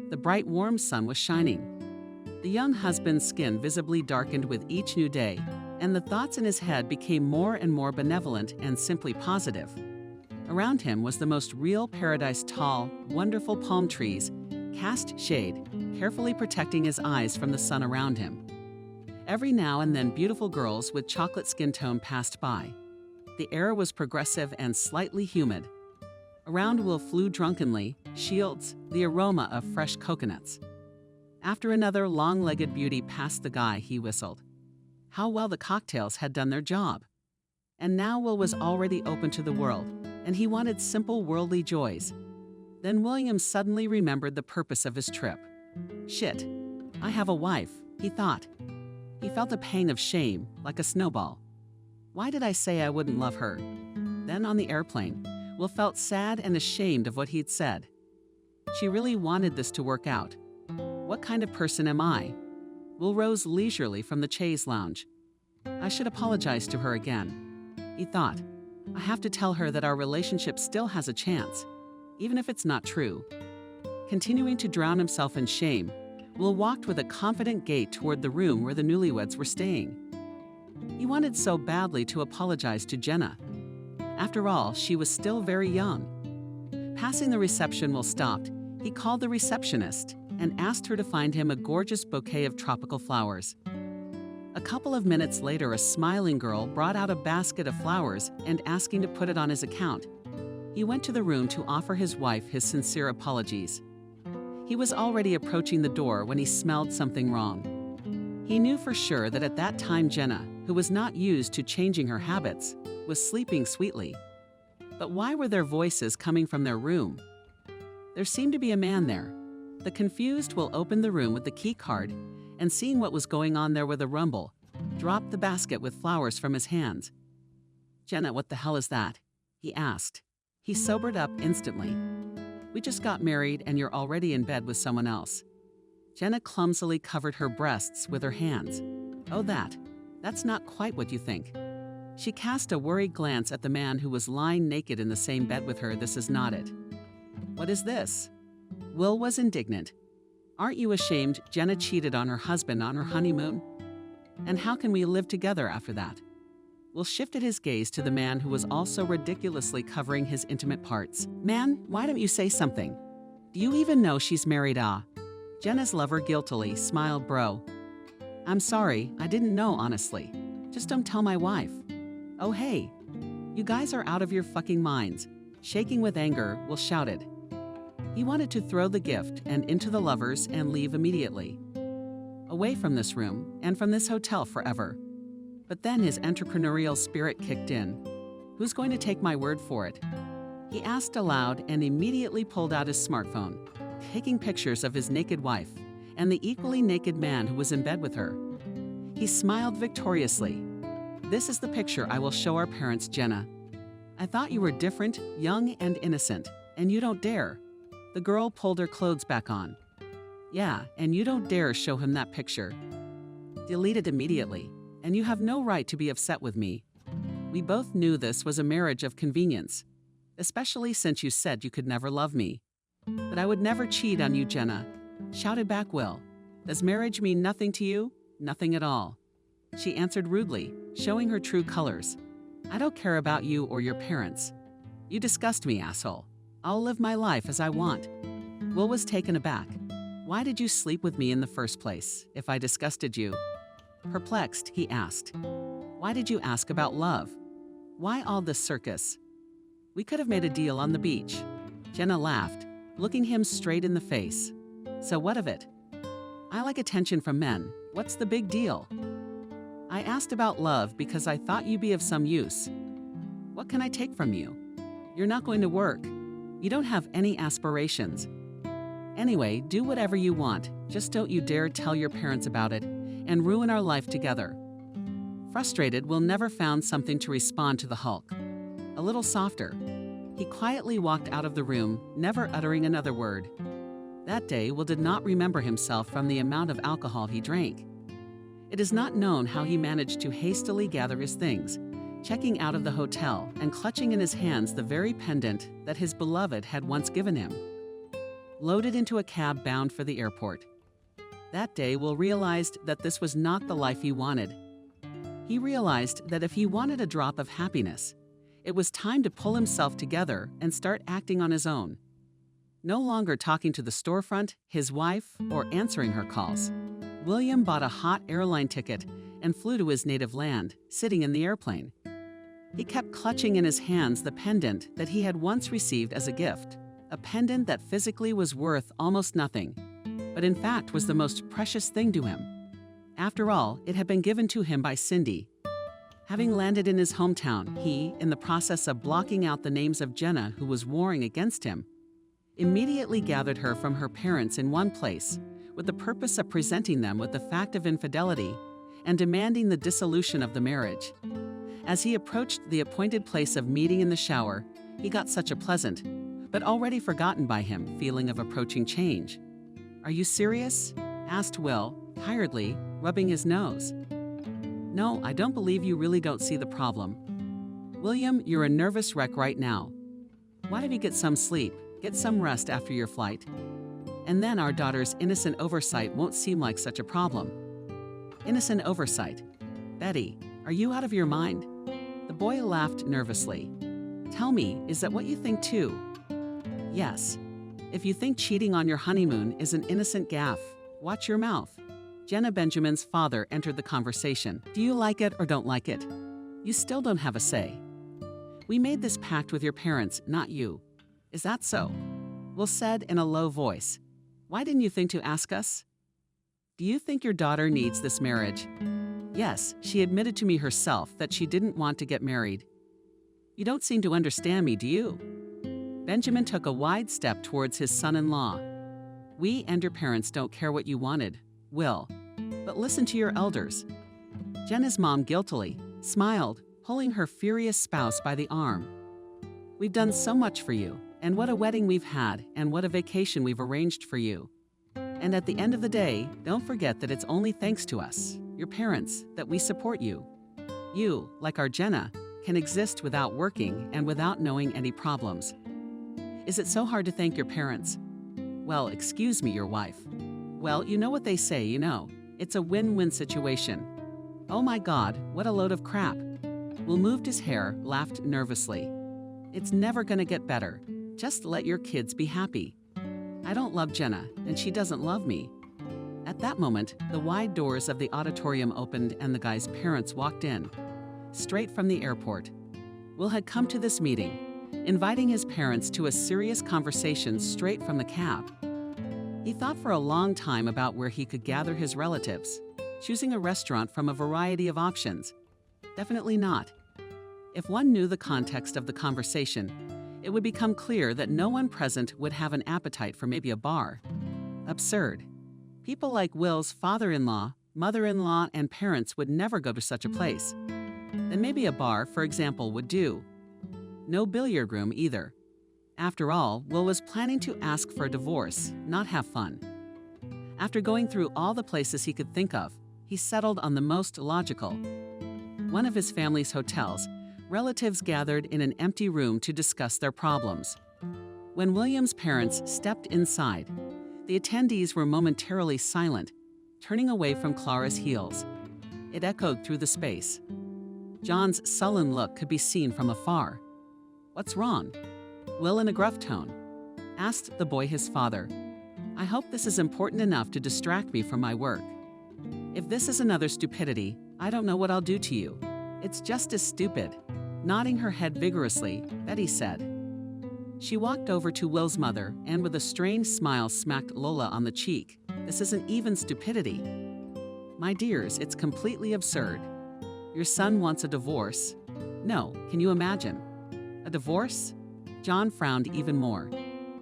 The bright warm sun was shining. The young husband's skin visibly darkened with each new day, and the thoughts in his head became more and more benevolent and simply positive. Around him was the most real paradise, tall, wonderful palm trees, cast shade, carefully protecting his eyes from the sun around him. Every now and then beautiful girls with chocolate skin tone passed by. The air was progressive and slightly humid. Around Will flew drunkenly, shields, the aroma of fresh coconuts. After another long-legged beauty passed the guy, he whistled. How well the cocktails had done their job. And now Will was already open to the world, and he wanted simple worldly joys. Then William suddenly remembered the purpose of his trip. Shit, I have a wife, he thought. He felt a pang of shame, like a snowball. Why did I say I wouldn't love her? Then on the airplane, Will felt sad and ashamed of what he'd said. She really wanted this to work out. What kind of person am I? Will rose leisurely from the chaise lounge. I should apologize to her again. He thought, I have to tell her that our relationship still has a chance, even if it's not true. Continuing to drown himself in shame, Will walked with a confident gait toward the room where the newlyweds were staying. He wanted so badly to apologize to Jenna. After all, she was still very young. Passing the reception, Will stopped. He called the receptionist and asked her to find him a gorgeous bouquet of tropical flowers. A couple of minutes later, a smiling girl brought out a basket of flowers and asking to put it on his account. He went to the room to offer his wife his sincere apologies. He was already approaching the door when he smelled something wrong. He knew for sure that at that time Jenna, who was not used to changing her habits, was sleeping sweetly. But why were their voices coming from their room? There seemed to be a man there. The confused Will opened the room with the key card and, seeing what was going on there with a rumble, dropped the basket with flowers from his hands. Jenna, what the hell is that? He asked. He sobered up instantly. We just got married and you're already in bed with someone else. Jenna clumsily covered her breasts with her hands. Oh, that's not quite what you think. She cast a worried glance at the man who was lying naked in the same bed with her. This is not it. What is this? Will was indignant. Aren't you ashamed Jenna cheated on her husband on her honeymoon? And how can we live together after that? Will shifted his gaze to the man who was also ridiculously covering his intimate parts. Man, why don't you say something? Do you even know she's married? Jenna's lover guiltily smiled. Bro. I'm sorry, I didn't know honestly. Just don't tell my wife. Oh hey, you guys are out of your fucking minds. Shaking with anger, Will shouted. He wanted to throw the gift and into the lovers and leave immediately. Away from this room and from this hotel forever. But then his entrepreneurial spirit kicked in. Who's going to take my word for it? He asked aloud and immediately pulled out his smartphone, taking pictures of his naked wife and the equally naked man who was in bed with her. He smiled victoriously. This is the picture I will show our parents, Jenna. I thought you were different, young and innocent, and you don't dare. The girl pulled her clothes back on. Yeah, and you don't dare show him that picture. Delete it immediately, and you have no right to be upset with me. We both knew this was a marriage of convenience, especially since you said you could never love me. But I would never cheat on you, Jenna, shouted back Will. Does marriage mean nothing to you? Nothing at all. She answered rudely, showing her true colors. I don't care about you or your parents. You disgust me, asshole. I'll live my life as I want. Will was taken aback. Why did you sleep with me in the first place, if I disgusted you? Perplexed, he asked. Why did you ask about love? Why all this circus? We could have made a deal on the beach. Jenna laughed, looking him straight in the face. So what of it? I like attention from men. What's the big deal? I asked about love because I thought you'd be of some use. What can I take from you? You're not going to work. You don't have any aspirations. Anyway, do whatever you want. Just don't you dare tell your parents about it and ruin our life together. Frustrated, Will never found something to respond to the Hulk. A little softer. He quietly walked out of the room, never uttering another word. That day, Will did not remember himself from the amount of alcohol he drank. It is not known how he managed to hastily gather his things, checking out of the hotel and clutching in his hands the very pendant that his beloved had once given him. Loaded into a cab bound for the airport. That day, Will realized that this was not the life he wanted. He realized that if he wanted a drop of happiness, it was time to pull himself together and start acting on his own. No longer talking to the storefront, his wife, or answering her calls. William bought a hot airline ticket and flew to his native land, sitting in the airplane. He kept clutching in his hands the pendant that he had once received as a gift, a pendant that physically was worth almost nothing, but in fact was the most precious thing to him. After all, it had been given to him by Cindy. Having landed in his hometown, he, in the process of blocking out the names of Jenna who was warring against him, immediately gathered her from her parents in one place with the purpose of presenting them with the fact of infidelity and demanding the dissolution of the marriage. As he approached the appointed place of meeting in the shower, he got such a pleasant, but already forgotten by him, feeling of approaching change. Are you serious? Asked Will, tiredly, rubbing his nose. No, I don't believe you really don't see the problem. William, you're a nervous wreck right now. Why don't you get some sleep, get some rest after your flight? And then our daughter's innocent oversight won't seem like such a problem. Innocent oversight. Betty, are you out of your mind? The boy laughed nervously. Tell me, is that what you think too? Yes. If you think cheating on your honeymoon is an innocent gaffe, watch your mouth. Jenna Benjamin's father entered the conversation. Do you like it or don't like it? You still don't have a say. We made this pact with your parents, not you. Is that so? Will said in a low voice. Why didn't you think to ask us? Do you think your daughter needs this marriage? Yes, she admitted to me herself that she didn't want to get married. You don't seem to understand me, do you? Benjamin took a wide step towards his son-in-law. We and your parents don't care what you wanted, Will, but listen to your elders. Jenna's mom guiltily smiled, pulling her furious spouse by the arm. We've done so much for you, and what a wedding we've had, and what a vacation we've arranged for you. And at the end of the day, don't forget that it's only thanks to us. your parents, that we support you. You, like our Jenna, can exist without working and without knowing any problems. Is it so hard to thank your parents? Well, excuse me, your wife. Well, you know what they say, it's a win-win situation. Oh my God, what a load of crap. Will moved his hair, laughed nervously. It's never gonna get better. Just let your kids be happy. I don't love Jenna, and she doesn't love me. At that moment, the wide doors of the auditorium opened and the guy's parents walked in, straight from the airport. Will had come to this meeting, inviting his parents to a serious conversation straight from the cab. He thought for a long time about where he could gather his relatives, choosing a restaurant from a variety of options. Definitely not. If one knew the context of the conversation, it would become clear that no one present would have an appetite for maybe a bar. Absurd. People like Will's father-in-law, mother-in-law, and parents would never go to such a place. Then maybe a bar, for example, would do. No billiard room either. After all, Will was planning to ask for a divorce, not have fun. After going through all the places he could think of, he settled on the most logical. One of his family's hotels, relatives gathered in an empty room to discuss their problems. When William's parents stepped inside, the attendees were momentarily silent, turning away from Clara's heels. It echoed through the space. John's sullen look could be seen from afar. What's wrong? Will, in a gruff tone, asked the boy his father. I hope this is important enough to distract me from my work. If this is another stupidity, I don't know what I'll do to you. It's just as stupid. Nodding her head vigorously, Betty said. She walked over to Will's mother and with a strained smile smacked Lola on the cheek. This isn't even stupidity. My dears, it's completely absurd. Your son wants a divorce. No, can you imagine? A divorce? John frowned even more.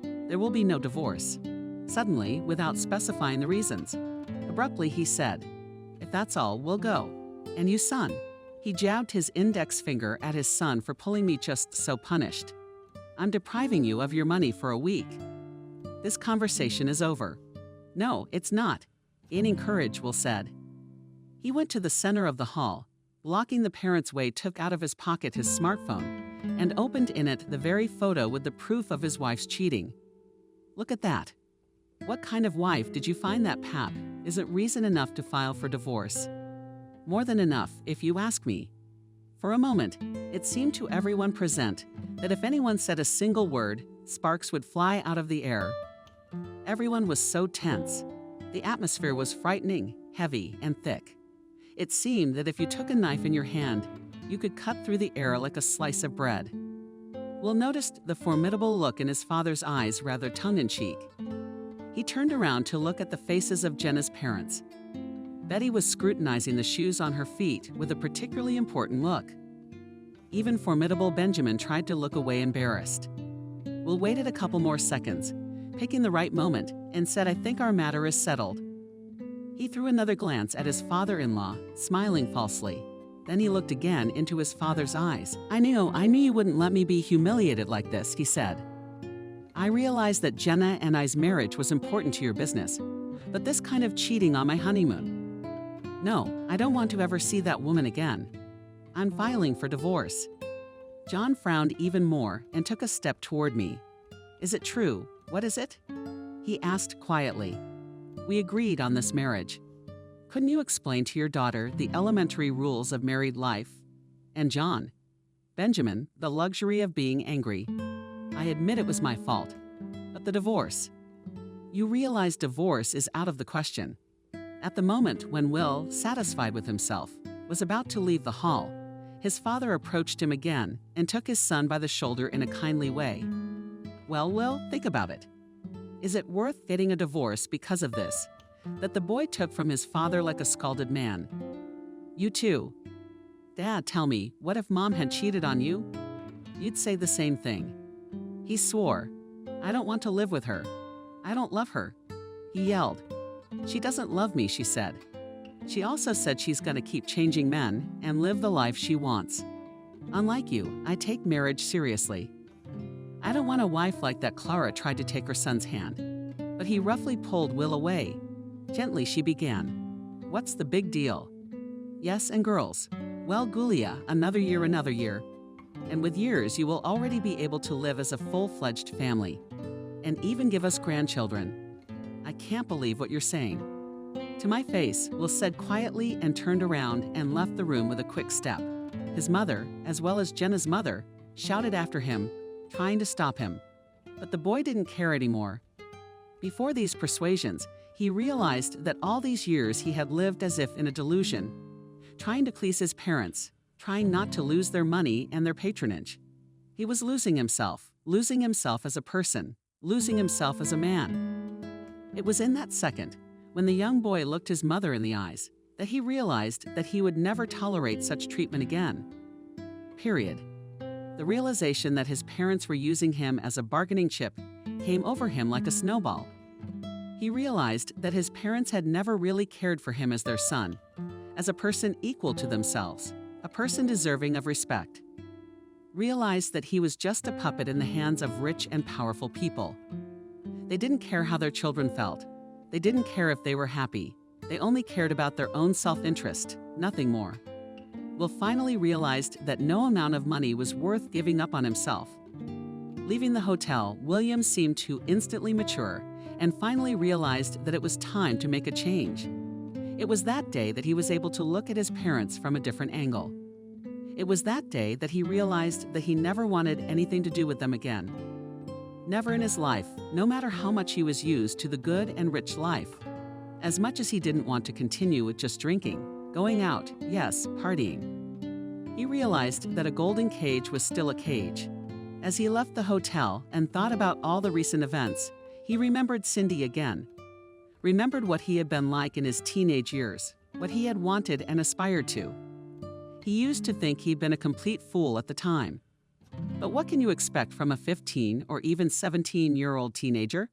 There will be no divorce. Suddenly, without specifying the reasons. Abruptly, he said, if that's all, we'll go. And you, son? He jabbed his index finger at his son for pulling me just so punished. I'm depriving you of your money for a week. This conversation is over. No, it's not. Gaining courage, Will said. He went to the center of the hall, blocking the parents' way, took out of his pocket his smartphone, and opened in it the very photo with the proof of his wife's cheating. Look at that. What kind of wife did you find that pap? Isn't reason enough to file for divorce? More than enough, if you ask me. For a moment, it seemed to everyone present that if anyone said a single word, sparks would fly out of the air. Everyone was so tense. The atmosphere was frightening, heavy, and thick. It seemed that if you took a knife in your hand, you could cut through the air like a slice of bread. Will noticed the formidable look in his father's eyes, rather tongue-in-cheek. He turned around to look at the faces of Jenna's parents. Betty was scrutinizing the shoes on her feet with a particularly important look. Even formidable Benjamin tried to look away, embarrassed. Will waited a couple more seconds, picking the right moment, and said, I think our matter is settled. He threw another glance at his father-in-law, smiling falsely. Then he looked again into his father's eyes. I knew you wouldn't let me be humiliated like this, he said. I realized that Jenna and I's marriage was important to your business, but this kind of cheating on my honeymoon. No, I don't want to ever see that woman again. I'm filing for divorce. John frowned even more and took a step toward me. Is it true? What is it? He asked quietly. We agreed on this marriage. Couldn't you explain to your daughter the elementary rules of married life? And John, Benjamin, the luxury of being angry. I admit it was my fault. But the divorce. You realize divorce is out of the question. At the moment when Will, satisfied with himself, was about to leave the hall, his father approached him again and took his son by the shoulder in a kindly way. Well, Will, think about it. Is it worth getting a divorce because of this, that the boy took from his father like a scalded man? You too. Dad, tell me, what if Mom had cheated on you? You'd say the same thing. He swore. I don't want to live with her. I don't love her. He yelled. She doesn't love me, she said. She also said she's going to keep changing men and live the life she wants. Unlike you, I take marriage seriously. I don't want a wife like that. Clara tried to take her son's hand, but he roughly pulled Will away. Gently, she began. What's the big deal? Yes, and girls. Well, Gulia, another year, another year. And with years, you will already be able to live as a full-fledged family. And even give us grandchildren. I can't believe what you're saying. To my face, Will said quietly and turned around and left the room with a quick step. His mother, as well as Jenna's mother, shouted after him, trying to stop him. But the boy didn't care anymore. Before these persuasions, he realized that all these years he had lived as if in a delusion, trying to please his parents, trying not to lose their money and their patronage. He was losing himself as a person, losing himself as a man. It was in that second, when the young boy looked his mother in the eyes, that he realized that he would never tolerate such treatment again. Period. The realization that his parents were using him as a bargaining chip came over him like a snowball. He realized that his parents had never really cared for him as their son, as a person equal to themselves, a person deserving of respect. Realized that he was just a puppet in the hands of rich and powerful people. They didn't care how their children felt. They didn't care if they were happy. They only cared about their own self-interest, nothing more. Will finally realized that no amount of money was worth giving up on himself. Leaving the hotel, William seemed to instantly mature and finally realized that it was time to make a change. It was that day that he was able to look at his parents from a different angle. It was that day that he realized that he never wanted anything to do with them again. Never in his life, no matter how much he was used to the good and rich life. As much as he didn't want to continue with just drinking, going out, yes, partying. He realized that a golden cage was still a cage. As he left the hotel and thought about all the recent events, he remembered Cindy again. Remembered what he had been like in his teenage years, what he had wanted and aspired to. He used to think he'd been a complete fool at the time. But what can you expect from a 15 or even 17-year-old teenager?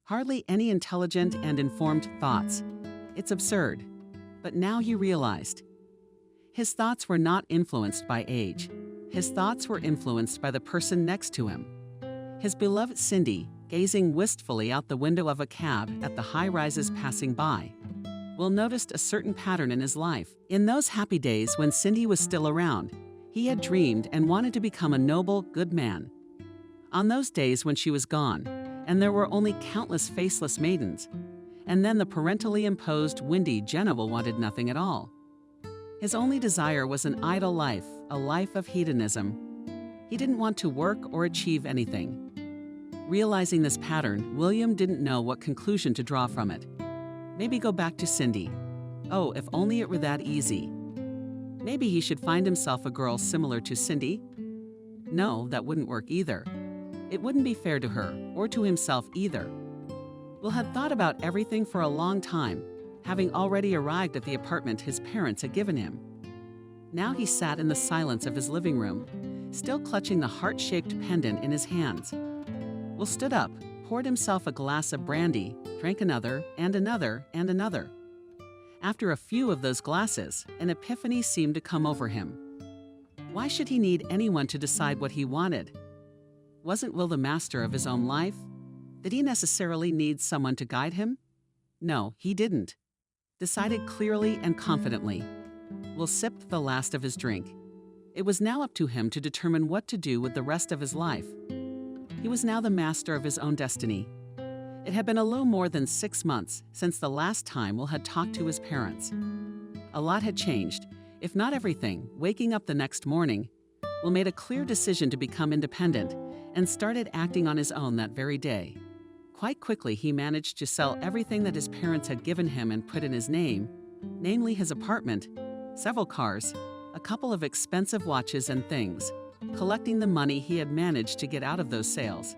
Hardly any intelligent and informed thoughts. It's absurd. But now he realized. His thoughts were not influenced by age. His thoughts were influenced by the person next to him. His beloved Cindy, gazing wistfully out the window of a cab at the high-rises passing by. Will noticed a certain pattern in his life. In those happy days when Cindy was still around, he had dreamed and wanted to become a noble, good man. On those days when she was gone, and there were only countless faceless maidens, and then the parentally imposed windy Jenna wanted nothing at all. His only desire was an idle life, a life of hedonism. He didn't want to work or achieve anything. Realizing this pattern, William didn't know what conclusion to draw from it. Maybe go back to Cindy. Oh, if only it were that easy. Maybe he should find himself a girl similar to Cindy? No, that wouldn't work either. It wouldn't be fair to her, or to himself either. Will had thought about everything for a long time, having already arrived at the apartment his parents had given him. Now he sat in the silence of his living room, still clutching the heart-shaped pendant in his hands. Will stood up, poured himself a glass of brandy, drank another, and another, and another. After a few of those glasses, an epiphany seemed to come over him. Why should he need anyone to decide what he wanted? Wasn't Will the master of his own life? Did he necessarily need someone to guide him? No, he didn't. Decided clearly and confidently. Will sipped the last of his drink. It was now up to him to determine what to do with the rest of his life. He was now the master of his own destiny. It had been a little more than 6 months since the last time Will had talked to his parents. A lot had changed, if not everything. Waking up the next morning, Will made a clear decision to become independent and started acting on his own that very day. Quite quickly, he managed to sell everything that his parents had given him and put in his name, namely his apartment, several cars, a couple of expensive watches and things, collecting the money he had managed to get out of those sales.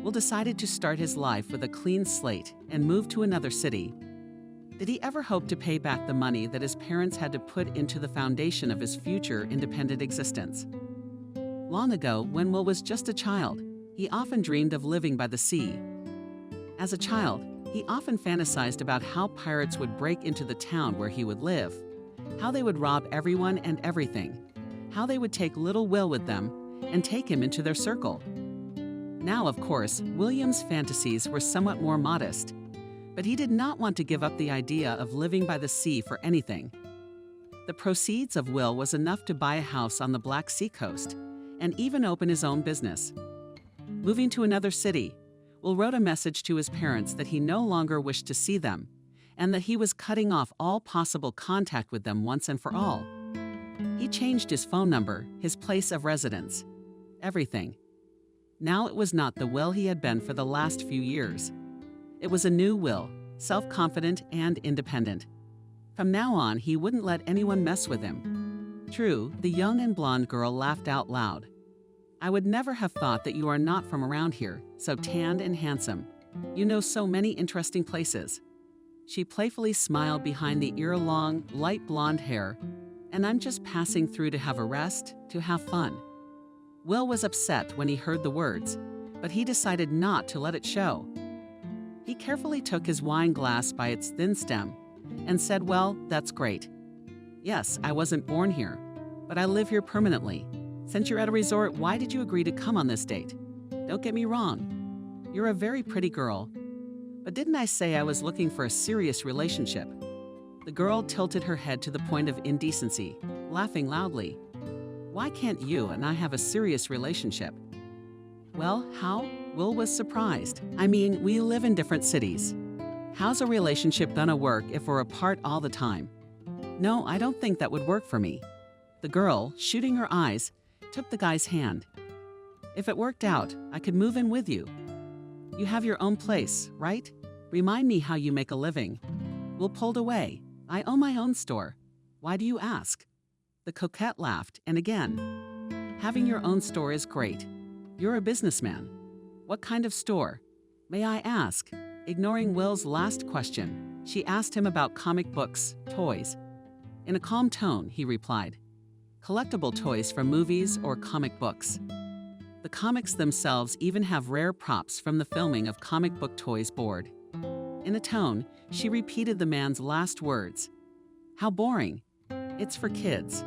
Will decided to start his life with a clean slate and move to another city. Did he ever hope to pay back the money that his parents had to put into the foundation of his future independent existence? Long ago, when Will was just a child, he often dreamed of living by the sea. As a child, he often fantasized about how pirates would break into the town where he would live, how they would rob everyone and everything, how they would take little Will with them and take him into their circle. Now, of course, William's fantasies were somewhat more modest, but he did not want to give up the idea of living by the sea for anything. The proceeds of Will was enough to buy a house on the Black Sea coast and even open his own business. Moving to another city, Will wrote a message to his parents that he no longer wished to see them and that he was cutting off all possible contact with them once and for all. He changed his phone number, his place of residence, everything. Now it was not the Will he had been for the last few years. It was a new Will, self-confident and independent. From now on, he wouldn't let anyone mess with him. True, the young and blonde girl laughed out loud. I would never have thought that you are not from around here, so tanned and handsome. You know so many interesting places. She playfully smiled behind the ear-long, light blonde hair, and I'm just passing through to have a rest, to have fun. Will was upset when he heard the words, but he decided not to let it show. He carefully took his wine glass by its thin stem and said, "Well, that's great. Yes, I wasn't born here, but I live here permanently. Since you're at a resort, why did you agree to come on this date? Don't get me wrong. You're a very pretty girl. But didn't I say I was looking for a serious relationship?" The girl tilted her head to the point of indecency, laughing loudly. "Why can't you and I have a serious relationship?" "Well, how?" Will was surprised. "I mean, we live in different cities. How's a relationship gonna work if we're apart all the time?" "No, I don't think that would work for me." The girl, shooting her eyes, took the guy's hand. "If it worked out, I could move in with you. You have your own place, right? Remind me how you make a living." Will pulled away. "I own my own store. Why do you ask?" The coquette laughed, and again. "Having your own store is great. You're a businessman. What kind of store? May I ask?" Ignoring Will's last question, she asked him about comic books, toys. In a calm tone, he replied, "Collectible toys from movies or comic books." The comics themselves even have rare props from the filming of Comic Book Toys board. In a tone, she repeated the man's last words. "How boring. It's for kids."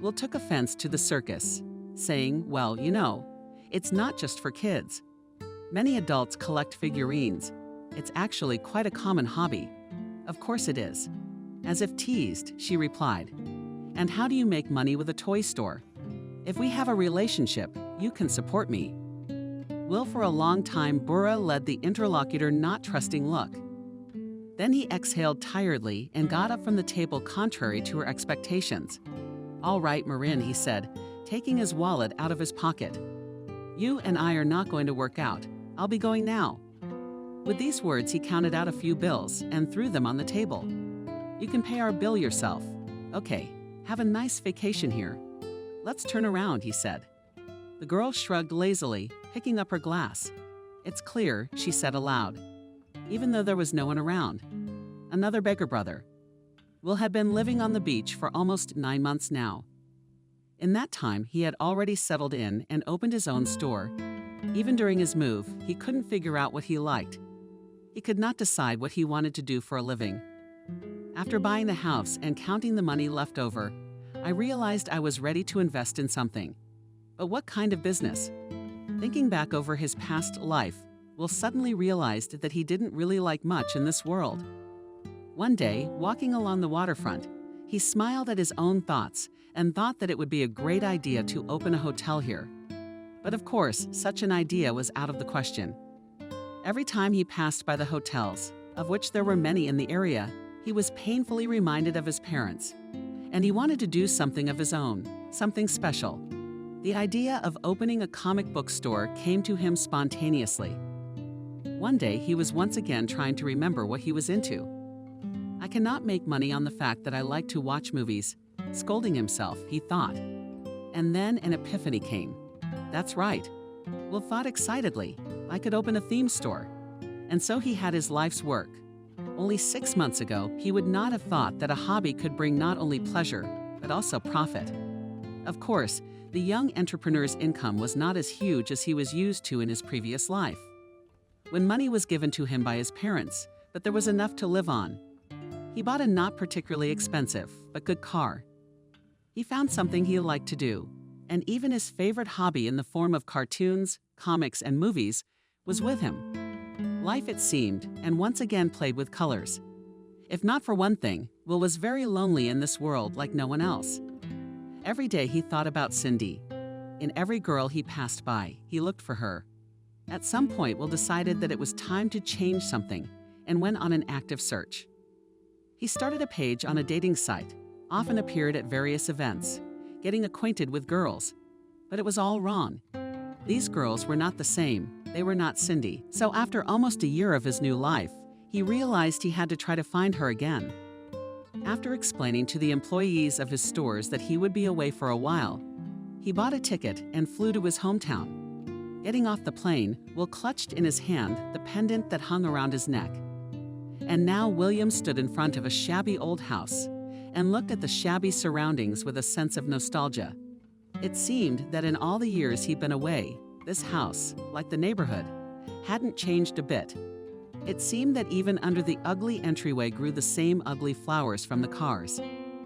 Will took offense to the circus, saying, "Well, you know, it's not just for kids. Many adults collect figurines. It's actually quite a common hobby." "Of course it is." As if teased, she replied, "And how do you make money with a toy store? If we have a relationship, you can support me." Will for a long time Burra led the interlocutor not trusting look. Then he exhaled tiredly and got up from the table contrary to her expectations. "All right, Marin," he said, taking his wallet out of his pocket. "You and I are not going to work out. I'll be going now." With these words, he counted out a few bills and threw them on the table. "You can pay our bill yourself. Okay, have a nice vacation here. Let's turn around," he said. The girl shrugged lazily, picking up her glass. "It's clear," she said aloud, even though there was no one around. Another beggar brother. Will had been living on the beach for almost 9 months now. In that time, he had already settled in and opened his own store. Even during his move, he couldn't figure out what he liked. He could not decide what he wanted to do for a living. After buying the house and counting the money left over, I realized I was ready to invest in something. But what kind of business? Thinking back over his past life, Will suddenly realized that he didn't really like much in this world. One day, walking along the waterfront, he smiled at his own thoughts and thought that it would be a great idea to open a hotel here. But of course, such an idea was out of the question. Every time he passed by the hotels, of which there were many in the area, he was painfully reminded of his parents. And he wanted to do something of his own, something special. The idea of opening a comic book store came to him spontaneously. One day, he was once again trying to remember what he was into. "I cannot make money on the fact that I like to watch movies." Scolding himself, he thought. And then an epiphany came. "That's right." Will thought excitedly, "I could open a theme store." And so he had his life's work. Only 6 months ago, he would not have thought that a hobby could bring not only pleasure, but also profit. Of course, the young entrepreneur's income was not as huge as he was used to in his previous life. When money was given to him by his parents, but there was enough to live on. He bought a not particularly expensive, but good car. He found something he liked to do, and even his favorite hobby in the form of cartoons, comics, and movies was with him. Life, it seemed, and once again played with colors. If not for one thing, Will was very lonely in this world like no one else. Every day he thought about Cindy. In every girl he passed by, he looked for her. At some point, Will decided that it was time to change something and went on an active search. He started a page on a dating site, often appeared at various events, getting acquainted with girls. But it was all wrong. These girls were not the same. They were not Cindy. So after almost a year of his new life, he realized he had to try to find her again. After explaining to the employees of his stores that he would be away for a while, he bought a ticket and flew to his hometown. Getting off the plane, Will clutched in his hand the pendant that hung around his neck. And now William stood in front of a shabby old house and looked at the shabby surroundings with a sense of nostalgia. It seemed that in all the years he'd been away, this house, like the neighborhood, hadn't changed a bit. It seemed that even under the ugly entryway grew the same ugly flowers from the cars.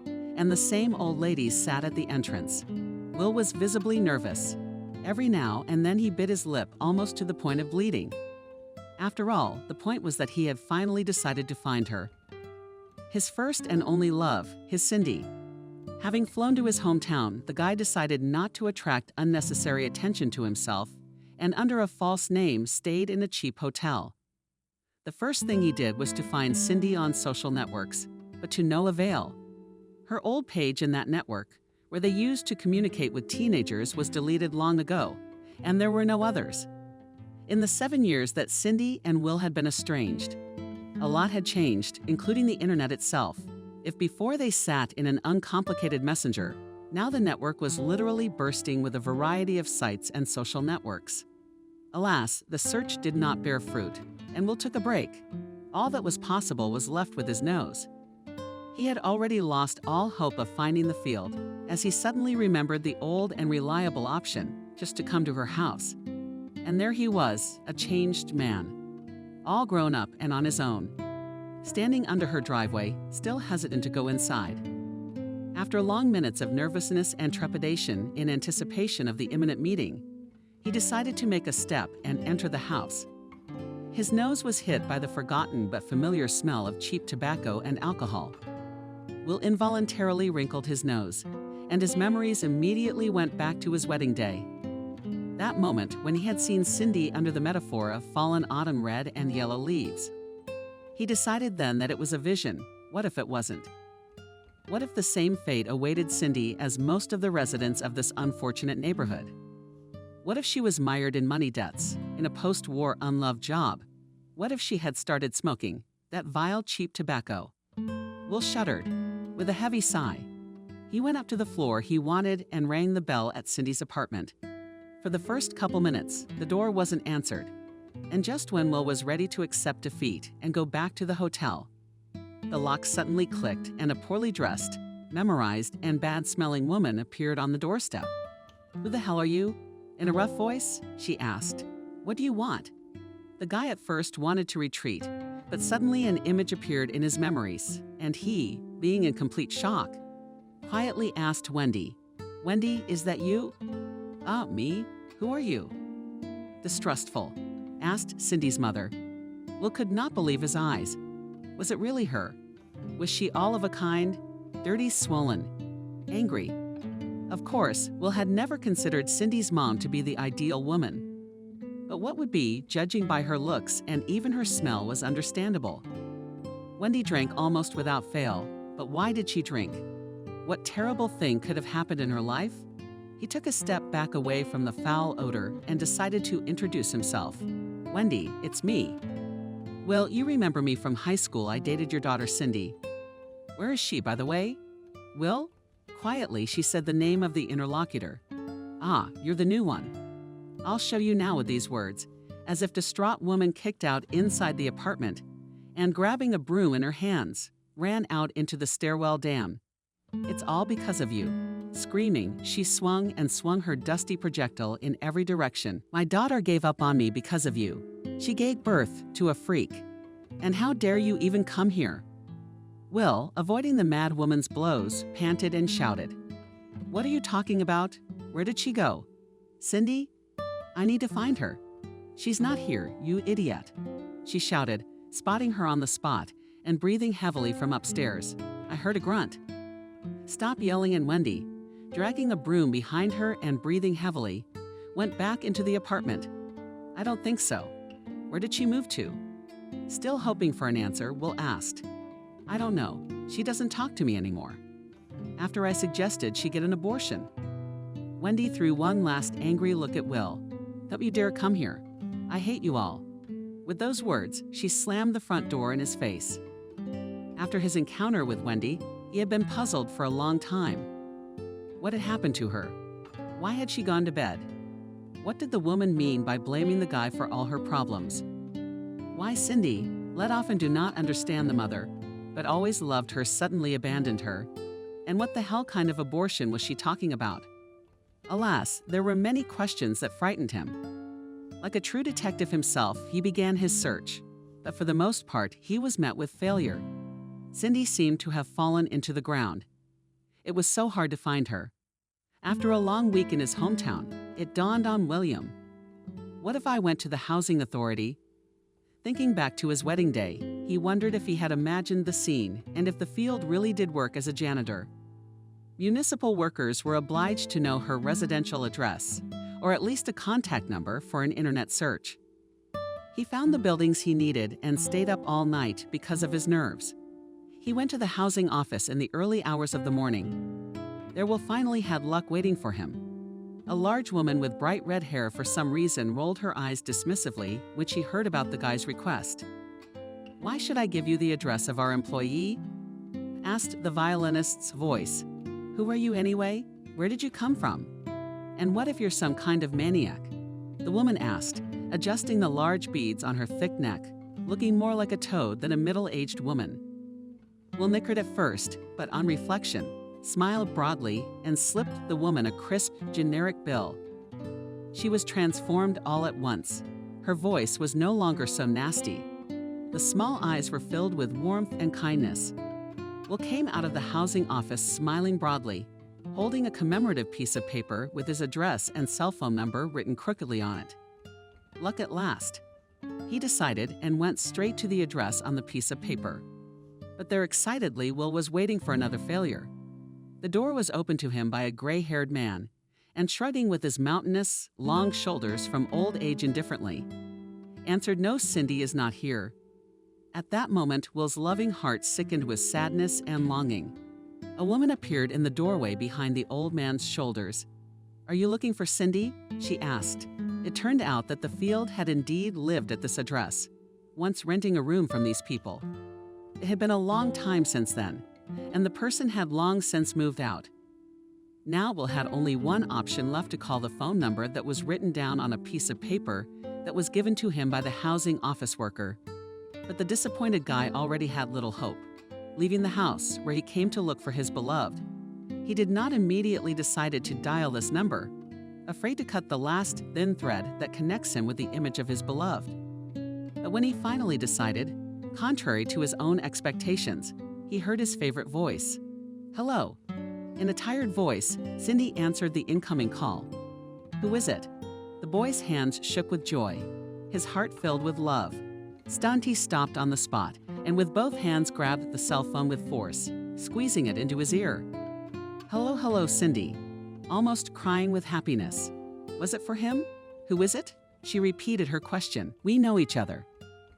And the same old ladies sat at the entrance. Will was visibly nervous. Every now and then he bit his lip almost to the point of bleeding. After all, the point was that he had finally decided to find her. His first and only love, his Cindy. Having flown to his hometown, the guy decided not to attract unnecessary attention to himself and under a false name stayed in a cheap hotel. The first thing he did was to find Cindy on social networks, but to no avail. Her old page in that network, where they used to communicate with teenagers, was deleted long ago, and there were no others. In the 7 years that Cindy and Will had been estranged, a lot had changed, including the internet itself. If before they sat in an uncomplicated messenger, now the network was literally bursting with a variety of sites and social networks. Alas, the search did not bear fruit, and Will took a break. All that was possible was left with his nose. He had already lost all hope of finding the field, as he suddenly remembered the old and reliable option, just to come to her house. And there he was, a changed man, all grown up and on his own, standing under her driveway, still hesitant to go inside. After long minutes of nervousness and trepidation in anticipation of the imminent meeting, he decided to make a step and enter the house. His nose was hit by the forgotten but familiar smell of cheap tobacco and alcohol. Will involuntarily wrinkled his nose, and his memories immediately went back to his wedding day. That moment when he had seen Cindy under the metaphor of fallen autumn red and yellow leaves. He decided then that it was a vision. What if it wasn't? What if the same fate awaited Cindy as most of the residents of this unfortunate neighborhood? What if she was mired in money debts, in a post-war unloved job? What if she had started smoking, that vile cheap tobacco? Will shuddered, with a heavy sigh. He went up to the floor he wanted and rang the bell at Cindy's apartment. For the first couple minutes, the door wasn't answered. And just when Will was ready to accept defeat and go back to the hotel, the lock suddenly clicked and a poorly dressed, memorized, and bad-smelling woman appeared on the doorstep. "Who the hell are you?" In a rough voice, she asked. "What do you want?" The guy at first wanted to retreat, but suddenly an image appeared in his memories, and he, being in complete shock, quietly asked Wendy, "Wendy, is that you?" "Ah, me? Who are you?" Distrustful, asked Cindy's mother. Will could not believe his eyes. Was it really her? Was she all of a kind, dirty, swollen, angry? Of course, Will had never considered Cindy's mom to be the ideal woman. But what would be, judging by her looks and even her smell, was understandable. Wendy drank almost without fail, but why did she drink? What terrible thing could have happened in her life? He took a step back away from the foul odor and decided to introduce himself. "Wendy, it's me." "Well, you remember me from high school. I dated your daughter Cindy." "Where is she, by the way?" "Will?" Quietly, she said the name of the interlocutor. "Ah, you're the new one. I'll show you now," with these words, as if distraught woman kicked out inside the apartment and, grabbing a broom in her hands, ran out into the stairwell dam. "It's all because of you." Screaming, she swung and swung her dusty projectile in every direction. "My daughter gave up on me because of you. She gave birth to a freak. And how dare you even come here?" Will, avoiding the mad woman's blows, panted and shouted, "What are you talking about? Where did she go? Cindy? I need to find her. She's not here, you idiot," she shouted, spotting her on the spot and breathing heavily from upstairs. I heard a grunt. "Stop yelling," and Wendy, dragging a broom behind her and breathing heavily, went back into the apartment. "I don't think so. Where did she move to?" Still hoping for an answer, Will asked. "I don't know. She doesn't talk to me anymore. After I suggested she get an abortion." Wendy threw one last angry look at Will. "Don't you dare come here. I hate you all." With those words, she slammed the front door in his face. After his encounter with Wendy, he had been puzzled for a long time. What had happened to her? Why had she gone to bed? What did the woman mean by blaming the guy for all her problems? Why Cindy, let off and do not understand the mother, but always loved her, suddenly abandoned her? And what the hell kind of abortion was she talking about? Alas, there were many questions that frightened him. Like a true detective himself, he began his search, but for the most part, he was met with failure. Cindy seemed to have fallen into the ground. It was so hard to find her. After a long week in his hometown, it dawned on William. What if I went to the housing authority? Thinking back to his wedding day, he wondered if he had imagined the scene and if the field really did work as a janitor. Municipal workers were obliged to know her residential address, or at least a contact number for an internet search. He found the buildings he needed and stayed up all night because of his nerves. He went to the housing office in the early hours of the morning. There Will finally had luck waiting for him. A large woman with bright red hair for some reason rolled her eyes dismissively when she heard about the guy's request. "Why should I give you the address of our employee?" asked the violinist's voice. "Who are you anyway? Where did you come from? And what if you're some kind of maniac?" The woman asked, adjusting the large beads on her thick neck, looking more like a toad than a middle-aged woman. Will nickered at first, but on reflection, smiled broadly and slipped the woman a crisp, generic bill. She was transformed all at once. Her voice was no longer so nasty. The small eyes were filled with warmth and kindness. Will came out of the housing office smiling broadly, holding a commemorative piece of paper with his address and cell phone number written crookedly on it. Luck at last, he decided, and went straight to the address on the piece of paper. But there excitedly, Will was waiting for another failure. The door was opened to him by a gray-haired man, and shrugging with his mountainous, long shoulders from old age indifferently, answered, "No, Cindy is not here." At that moment, Will's loving heart sickened with sadness and longing. A woman appeared in the doorway behind the old man's shoulders. "Are you looking for Cindy?" she asked. It turned out that the field had indeed lived at this address, once renting a room from these people. It had been a long time since then, and the person had long since moved out. Now Will had only one option left: to call the phone number that was written down on a piece of paper that was given to him by the housing office worker. But the disappointed guy already had little hope. Leaving the house, where he came to look for his beloved, he did not immediately decide to dial this number, afraid to cut the last thin thread that connects him with the image of his beloved. But when he finally decided, contrary to his own expectations, he heard his favorite voice. "Hello." In a tired voice, Cindy answered the incoming call. "Who is it?" The boy's hands shook with joy, his heart filled with love. Stunned, he stopped on the spot, and with both hands grabbed the cell phone with force, squeezing it into his ear. "Hello, hello, Cindy," almost crying with happiness. Was it for him? "Who is it?" She repeated her question. "We know each other."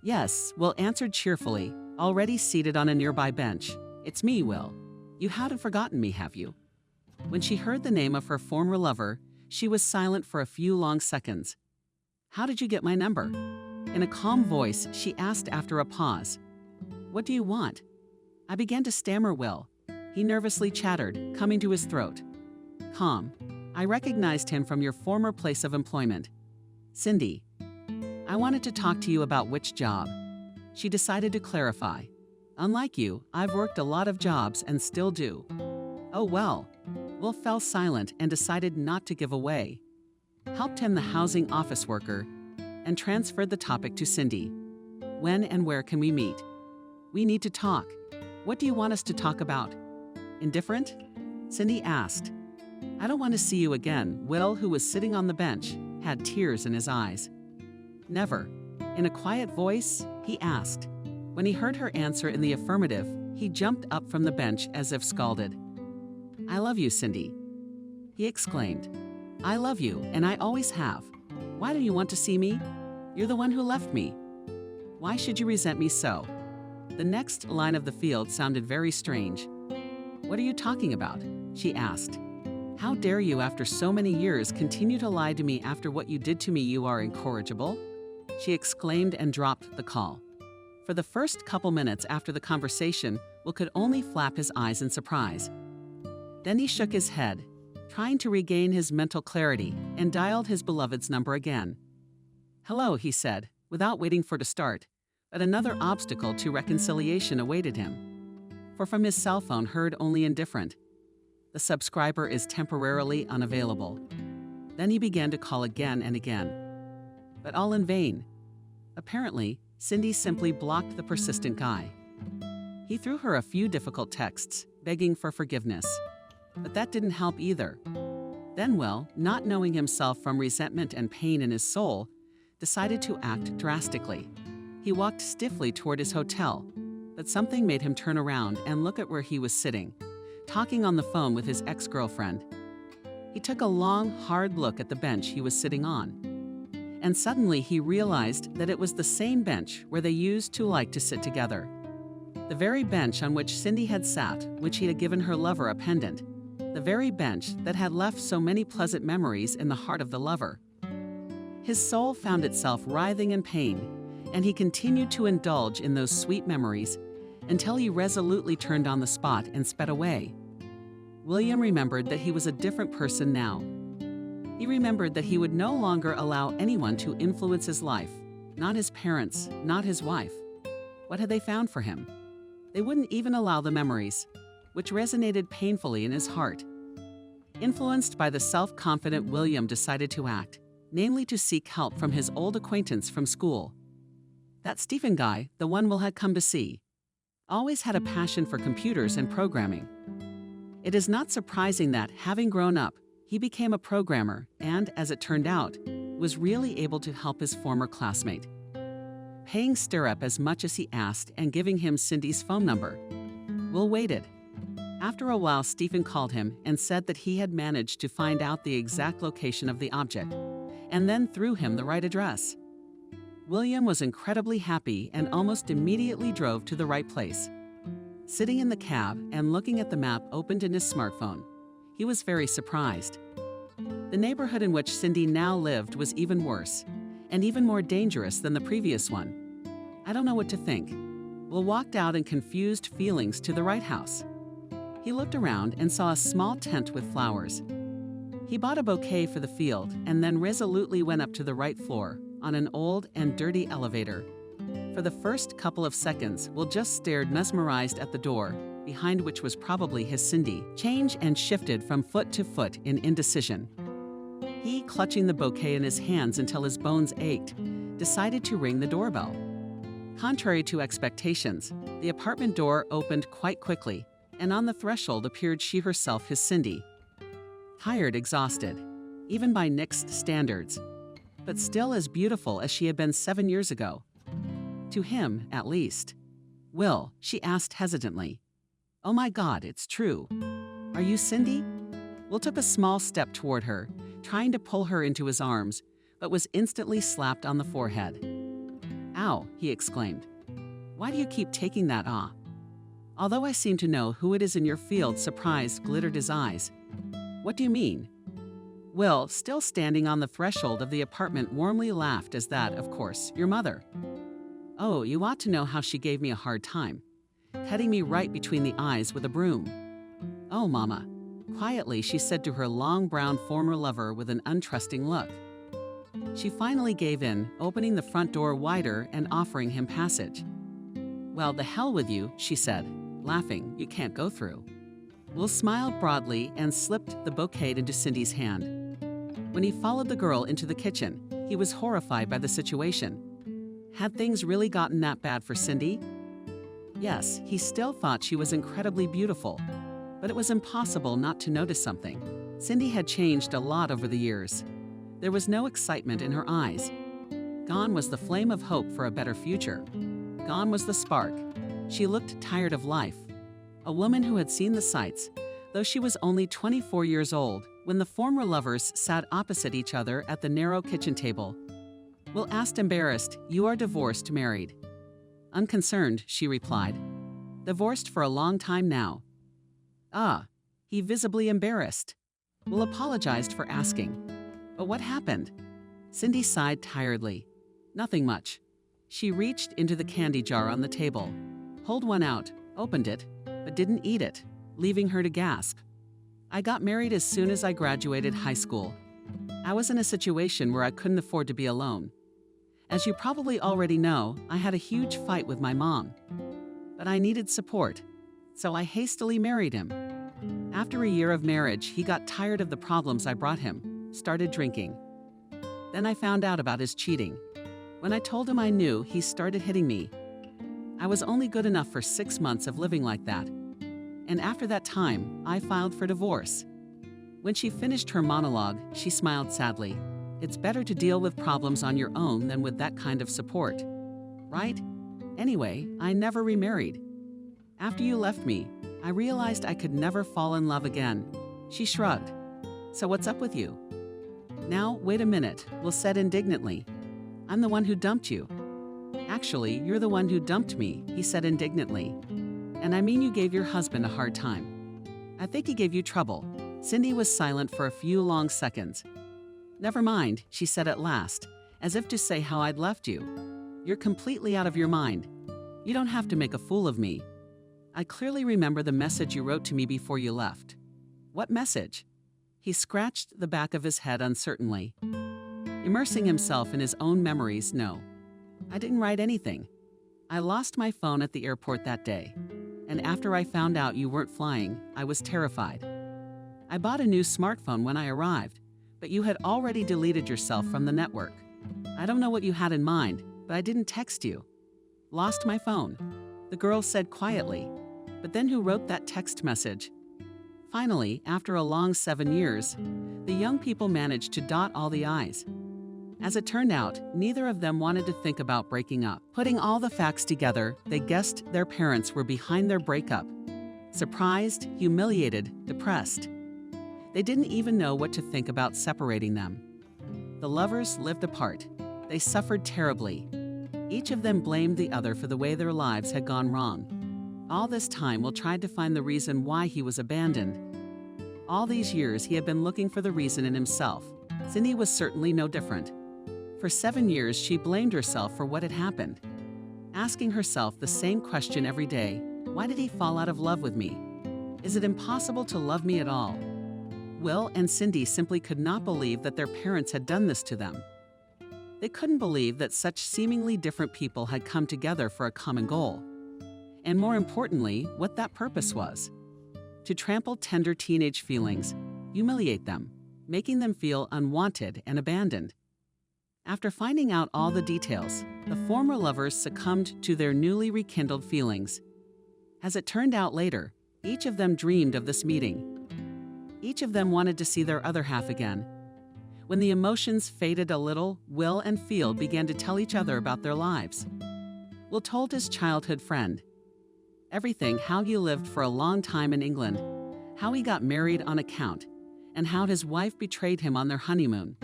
"Yes," Will answered cheerfully, already seated on a nearby bench. "It's me, Will. You haven't forgotten me, have you?" When she heard the name of her former lover, she was silent for a few long seconds. "How did you get my number?" In a calm voice, she asked after a pause. "What do you want?" I began to stammer Will. He nervously chattered, coming to his throat. "Calm. I recognized him from your former place of employment. Cindy. I wanted to talk to you about which job." She decided to clarify. "Unlike you, I've worked a lot of jobs and still do." "Oh well." Will fell silent and decided not to give away. Helped him the housing office worker, and transferred the topic to Cindy. "When and where can we meet?" "We need to talk." "What do you want us to talk about?" "Indifferent?" Cindy asked. "I don't want to see you again." Will, who was sitting on the bench, had tears in his eyes. "Never." In a quiet voice, he asked, When he heard her answer in the affirmative, he jumped up from the bench as if scalded. "I love you, Cindy," he exclaimed. "I love you, and I always have. Why do you want to see me? You're the one who left me. Why should you resent me so?" The next line of the field sounded very strange. "What are you talking about?" she asked. "How dare you, after so many years, continue to lie to me after what you did to me? You are incorrigible," she exclaimed and dropped the call. For the first couple minutes after the conversation, Will could only flap his eyes in surprise. Then he shook his head, trying to regain his mental clarity, and dialed his beloved's number again. "Hello," he said, without waiting for it to start, but another obstacle to reconciliation awaited him. For from his cell phone heard only indifferent, "The subscriber is temporarily unavailable." Then he began to call again and again, but all in vain. Apparently, Cindy simply blocked the persistent guy. He threw her a few difficult texts, begging for forgiveness, but that didn't help either. Then Will, not knowing himself from resentment and pain in his soul, decided to act drastically. He walked stiffly toward his hotel, but something made him turn around and look at where he was sitting, talking on the phone with his ex-girlfriend. He took a long, hard look at the bench he was sitting on, and suddenly he realized that it was the same bench where they used to like to sit together. The very bench on which Cindy had sat, which he had given her lover a pendant. The very bench that had left so many pleasant memories in the heart of the lover. His soul found itself writhing in pain, and he continued to indulge in those sweet memories until he resolutely turned on the spot and sped away. William remembered that he was a different person now. He remembered that he would no longer allow anyone to influence his life, not his parents, not his wife. What had they found for him? They wouldn't even allow the memories, which resonated painfully in his heart. Influenced by the self-confident William decided to act, namely to seek help from his old acquaintance from school. That Stephen guy, the one Will had come to see, always had a passion for computers and programming. It is not surprising that, having grown up, he became a programmer and, as it turned out, was really able to help his former classmate. Paying Stirrup as much as he asked and giving him Cindy's phone number. Will waited. After a while, Stephen called him and said that he had managed to find out the exact location of the object, and then threw him the right address. William was incredibly happy and almost immediately drove to the right place. Sitting in the cab and looking at the map opened in his smartphone, he was very surprised. The neighborhood in which Cindy now lived was even worse, and even more dangerous than the previous one. "I don't know what to think." Will walked out in confused feelings to the right house. He looked around and saw a small tent with flowers. He bought a bouquet for the field and then resolutely went up to the right floor on an old and dirty elevator. For the first couple of seconds, Will just stared mesmerized at the door, behind which was probably his Cindy, changed and shifted from foot to foot in indecision. He, clutching the bouquet in his hands until his bones ached, decided to ring the doorbell. Contrary to expectations, the apartment door opened quite quickly, and on the threshold appeared she herself, his Cindy. Tired, exhausted, even by Nick's standards, but still as beautiful as she had been 7 years ago. To him, at least. "Will," she asked hesitantly. "Oh my God, it's true. Are you Cindy?" Will took a small step toward her, trying to pull her into his arms, but was instantly slapped on the forehead. "Ow," he exclaimed. "Why do you keep taking that ah?" "Although I seem to know who it is in your field," surprise glittered his eyes. "What do you mean?" Will, still standing on the threshold of the apartment, warmly laughed as that, of course, your mother. "Oh, you ought to know how she gave me a hard time, cutting me right between the eyes with a broom." "Oh, Mama," quietly she said to her long brown former lover with an untrusting look. She finally gave in, opening the front door wider and offering him passage. "Well, the hell with you," she said, laughing. "You can't go through." Will smiled broadly and slipped the bouquet into Cindy's hand. When he followed the girl into the kitchen, he was horrified by the situation. Had things really gotten that bad for Cindy? Yes, he still thought she was incredibly beautiful, but it was impossible not to notice something. Cindy had changed a lot over the years. There was no excitement in her eyes. Gone was the flame of hope for a better future. Gone was the spark. She looked tired of life. A woman who had seen the sights, though she was only 24 years old when the former lovers sat opposite each other at the narrow kitchen table. Will asked, embarrassed, "You are divorced, married?" Unconcerned, she replied, "Divorced for a long time now." Ah, he visibly embarrassed. Will apologized for asking. But what happened? Cindy sighed tiredly. Nothing much. She reached into the candy jar on the table, pulled one out, opened it, but didn't eat it, leaving her to gasp. "I got married as soon as I graduated high school. I was in a situation where I couldn't afford to be alone. As you probably already know, I had a huge fight with my mom. But I needed support, so I hastily married him. After a year of marriage, he got tired of the problems I brought him, started drinking. Then I found out about his cheating. When I told him I knew, he started hitting me. I was only good enough for 6 months of living like that. And after that time, I filed for divorce." When she finished her monologue, she smiled sadly. "It's better to deal with problems on your own than with that kind of support. Right? Anyway, I never remarried. After you left me, I realized I could never fall in love again." She shrugged. "So what's up with you?" "Now, wait a minute," Will said indignantly. "I'm the one who dumped you." "Actually, you're the one who dumped me," he said indignantly. "And I mean you gave your husband a hard time. I think he gave you trouble." Cindy was silent for a few long seconds. "Never mind," she said at last, as if to say how I'd left you. "You're completely out of your mind. You don't have to make a fool of me. I clearly remember the message you wrote to me before you left." "What message?" He scratched the back of his head uncertainly. Immersing himself in his own memories, "No, I didn't write anything. I lost my phone at the airport that day. And after I found out you weren't flying, I was terrified. I bought a new smartphone when I arrived, but you had already deleted yourself from the network. I don't know what you had in mind, but I didn't text you. Lost my phone," the girl said quietly. "But then who wrote that text message?" Finally, after a long 7 years, the young people managed to dot all the I's. As it turned out, neither of them wanted to think about breaking up. Putting all the facts together, they guessed their parents were behind their breakup. Surprised, humiliated, depressed. They didn't even know what to think about separating them. The lovers lived apart. They suffered terribly. Each of them blamed the other for the way their lives had gone wrong. All this time, Will tried to find the reason why he was abandoned. All these years, he had been looking for the reason in himself. Cindy was certainly no different. For 7 years, she blamed herself for what had happened, asking herself the same question every day: why did he fall out of love with me? Is it impossible to love me at all? Will and Cindy simply could not believe that their parents had done this to them. They couldn't believe that such seemingly different people had come together for a common goal. And more importantly, what that purpose was: to trample tender teenage feelings, humiliate them, making them feel unwanted and abandoned. After finding out all the details, the former lovers succumbed to their newly rekindled feelings. As it turned out later, each of them dreamed of this meeting. Each of them wanted to see their other half again. When the emotions faded a little, Will and Field began to tell each other about their lives. Will told his childhood friend everything: how he lived for a long time in England, how he got married on account, and how his wife betrayed him on their honeymoon.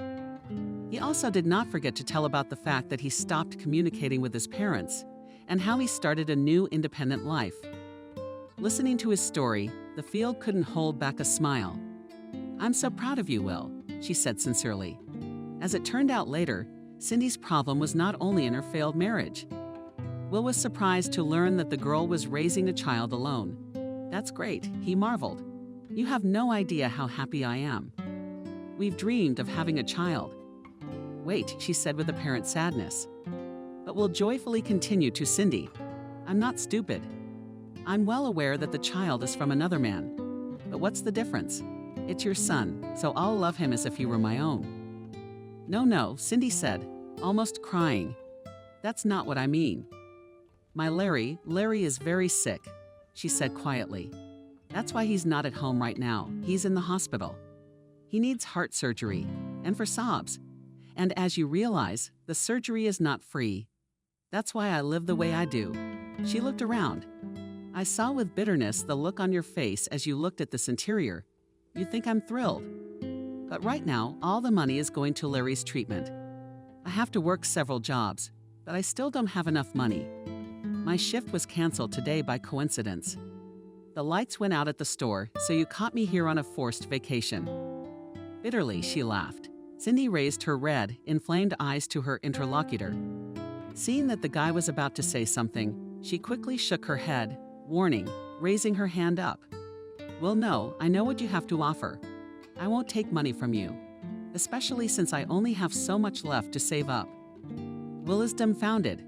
He also did not forget to tell about the fact that he stopped communicating with his parents and how he started a new independent life. Listening to his story, the Field couldn't hold back a smile. "I'm so proud of you, Will," she said sincerely. As it turned out later, Cindy's problem was not only in her failed marriage. Will was surprised to learn that the girl was raising a child alone. "That's great," he marveled. "You have no idea how happy I am. We've dreamed of having a child." "Wait," she said with apparent sadness. But Will joyfully continued to Cindy, "I'm not stupid. I'm well aware that the child is from another man. But what's the difference? It's your son, so I'll love him as if he were my own." No, Cindy said, almost crying. "That's not what I mean. My Larry is very sick," she said quietly. "That's why he's not at home right now. He's in the hospital. He needs heart surgery, and for sobs. And as you realize, the surgery is not free. That's why I live the way I do." She looked around. "I saw with bitterness the look on your face as you looked at this interior. You think I'm thrilled. But right now, all the money is going to Larry's treatment. I have to work several jobs, but I still don't have enough money. My shift was canceled today by coincidence. The lights went out at the store, so you caught me here on a forced vacation." Bitterly, she laughed. Cindy raised her red, inflamed eyes to her interlocutor. Seeing that the guy was about to say something, she quickly shook her head, warning, raising her hand up. "Well, no, I know what you have to offer. I won't take money from you, especially since I only have so much left to save up." Will is dumbfounded,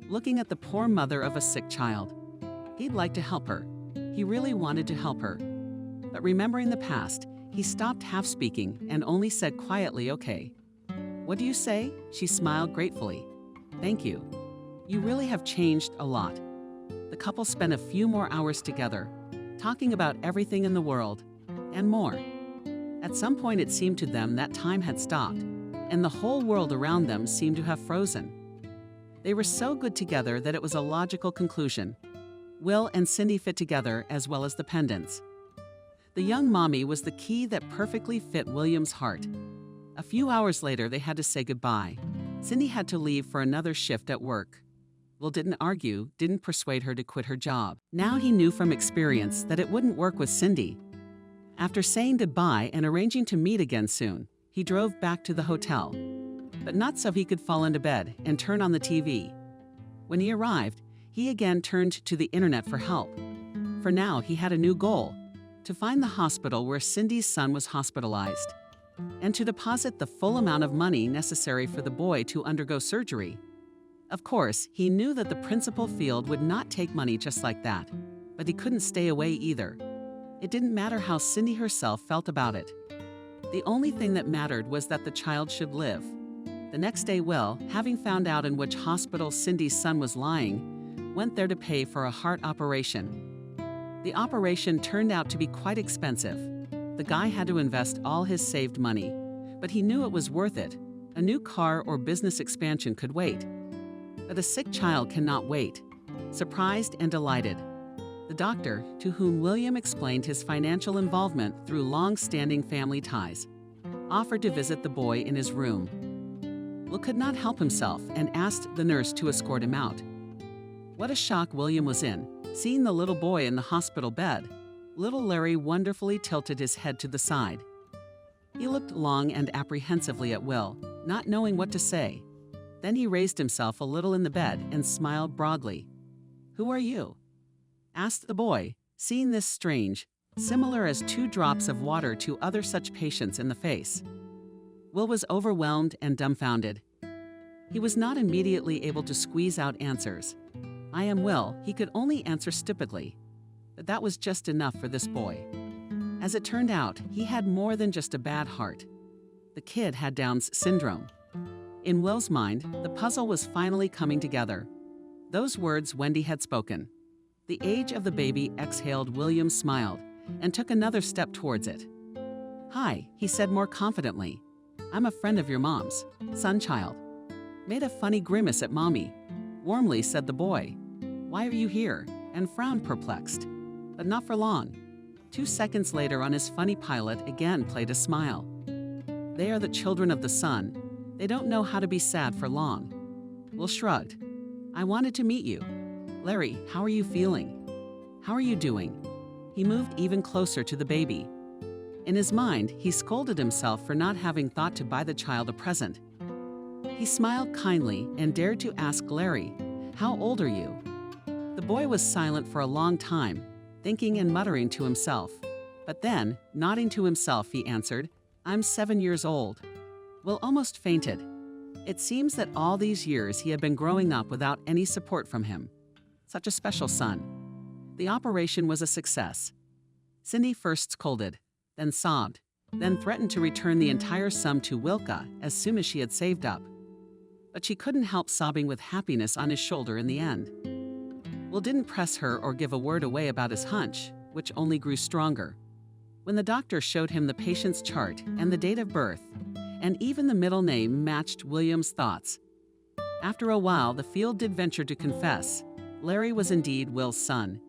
looking at the poor mother of a sick child. He'd like to help her. He really wanted to help her. But remembering the past, he stopped half speaking and only said quietly, "Okay." "What do you say?" She smiled gratefully. "Thank you. You really have changed a lot." The couple spent a few more hours together, talking about everything in the world, and more. At some point it seemed to them that time had stopped, and the whole world around them seemed to have frozen. They were so good together that it was a logical conclusion. Will and Cindy fit together as well as the pendants. The young mommy was the key that perfectly fit William's heart. A few hours later, they had to say goodbye. Cindy had to leave for another shift at work. Will didn't argue, didn't persuade her to quit her job. Now he knew from experience that it wouldn't work with Cindy. After saying goodbye and arranging to meet again soon, he drove back to the hotel. But not so he could fall into bed and turn on the TV. When he arrived, he again turned to the internet for help. For now, he had a new goal: to find the hospital where Cindy's son was hospitalized, and to deposit the full amount of money necessary for the boy to undergo surgery. Of course, he knew that the principal field would not take money just like that, but he couldn't stay away either. It didn't matter how Cindy herself felt about it. The only thing that mattered was that the child should live. The next day, Will, having found out in which hospital Cindy's son was lying, went there to pay for a heart operation. The operation turned out to be quite expensive. The guy had to invest all his saved money, but he knew it was worth it. A new car or business expansion could wait. But a sick child cannot wait. Surprised and delighted, the doctor, to whom William explained his financial involvement through long-standing family ties, offered to visit the boy in his room. Will could not help himself and asked the nurse to escort him out. What a shock William was in, seeing the little boy in the hospital bed. Little Larry wonderfully tilted his head to the side. He looked long and apprehensively at Will, not knowing what to say. Then he raised himself a little in the bed and smiled broadly. "Who are you?" asked the boy, seeing this strange, similar as 2 drops of water to other such patients in the face. Will was overwhelmed and dumbfounded. He was not immediately able to squeeze out answers. "I am Will," he could only answer stupidly. But that was just enough for this boy. As it turned out, he had more than just a bad heart. The kid had Down's syndrome. In Will's mind, the puzzle was finally coming together. Those words Wendy had spoken. The age of the baby exhaled. William smiled and took another step towards it. "Hi," he said more confidently. "I'm a friend of your mom's, Sunchild." Made a funny grimace at Mommy. Warmly said the boy, "Why are you here?" and frowned perplexed. But not for long. 2 seconds later on his funny pilot again played a smile. They are the children of the sun. They don't know how to be sad for long. Will shrugged. "I wanted to meet you. Larry, how are you feeling? How are you doing?" He moved even closer to the baby. In his mind, he scolded himself for not having thought to buy the child a present. He smiled kindly and dared to ask Larry, "How old are you?" The boy was silent for a long time, thinking and muttering to himself. But then, nodding to himself, he answered, "I'm 7 years old." Will almost fainted. It seems that all these years he had been growing up without any support from him. Such a special son. The operation was a success. Cindy first scolded, then sobbed, then threatened to return the entire sum to Wilka as soon as she had saved up. But she couldn't help sobbing with happiness on his shoulder in the end. Will didn't press her or give a word away about his hunch, which only grew stronger. When the doctor showed him the patient's chart and the date of birth, and even the middle name matched William's thoughts, After a while, the field did venture to confess. Larry was indeed Will's son.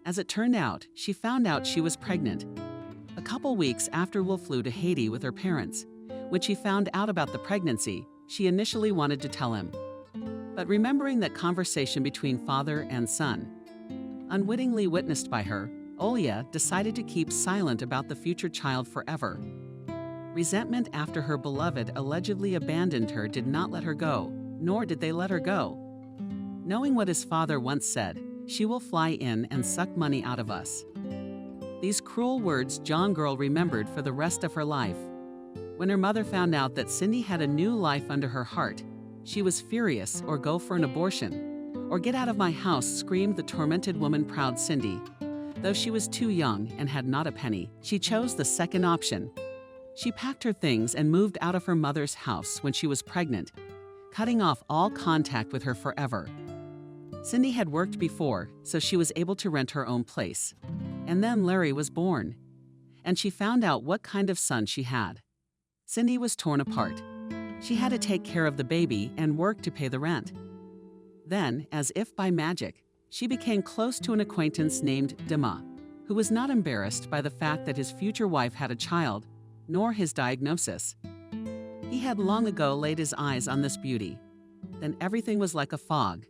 As it turned out, she found out she was pregnant. A couple weeks after Will flew to Haiti with her parents. When she found out about the pregnancy, she initially wanted to tell him. But remembering that conversation between father and son, unwittingly witnessed by her, Olia decided to keep silent about the future child forever. Resentment after her beloved allegedly abandoned her did not let her go, nor did they let her go. Knowing what his father once said, "She will fly in and suck money out of us." These cruel words John Girl remembered for the rest of her life. When her mother found out that Cindy had a new life under her heart, she was furious, or go for an abortion, or get out of my house, screamed the tormented woman-proud Cindy. Though she was too young and had not a penny, she chose the second option. She packed her things and moved out of her mother's house when she was pregnant, cutting off all contact with her forever. Cindy had worked before, so she was able to rent her own place. And then Larry was born, and she found out what kind of son she had. Cindy was torn apart. She had to take care of the baby and work to pay the rent. Then, as if by magic, she became close to an acquaintance named Dima, who was not embarrassed by the fact that his future wife had a child, nor his diagnosis. He had long ago laid his eyes on this beauty. Then everything was like a fog.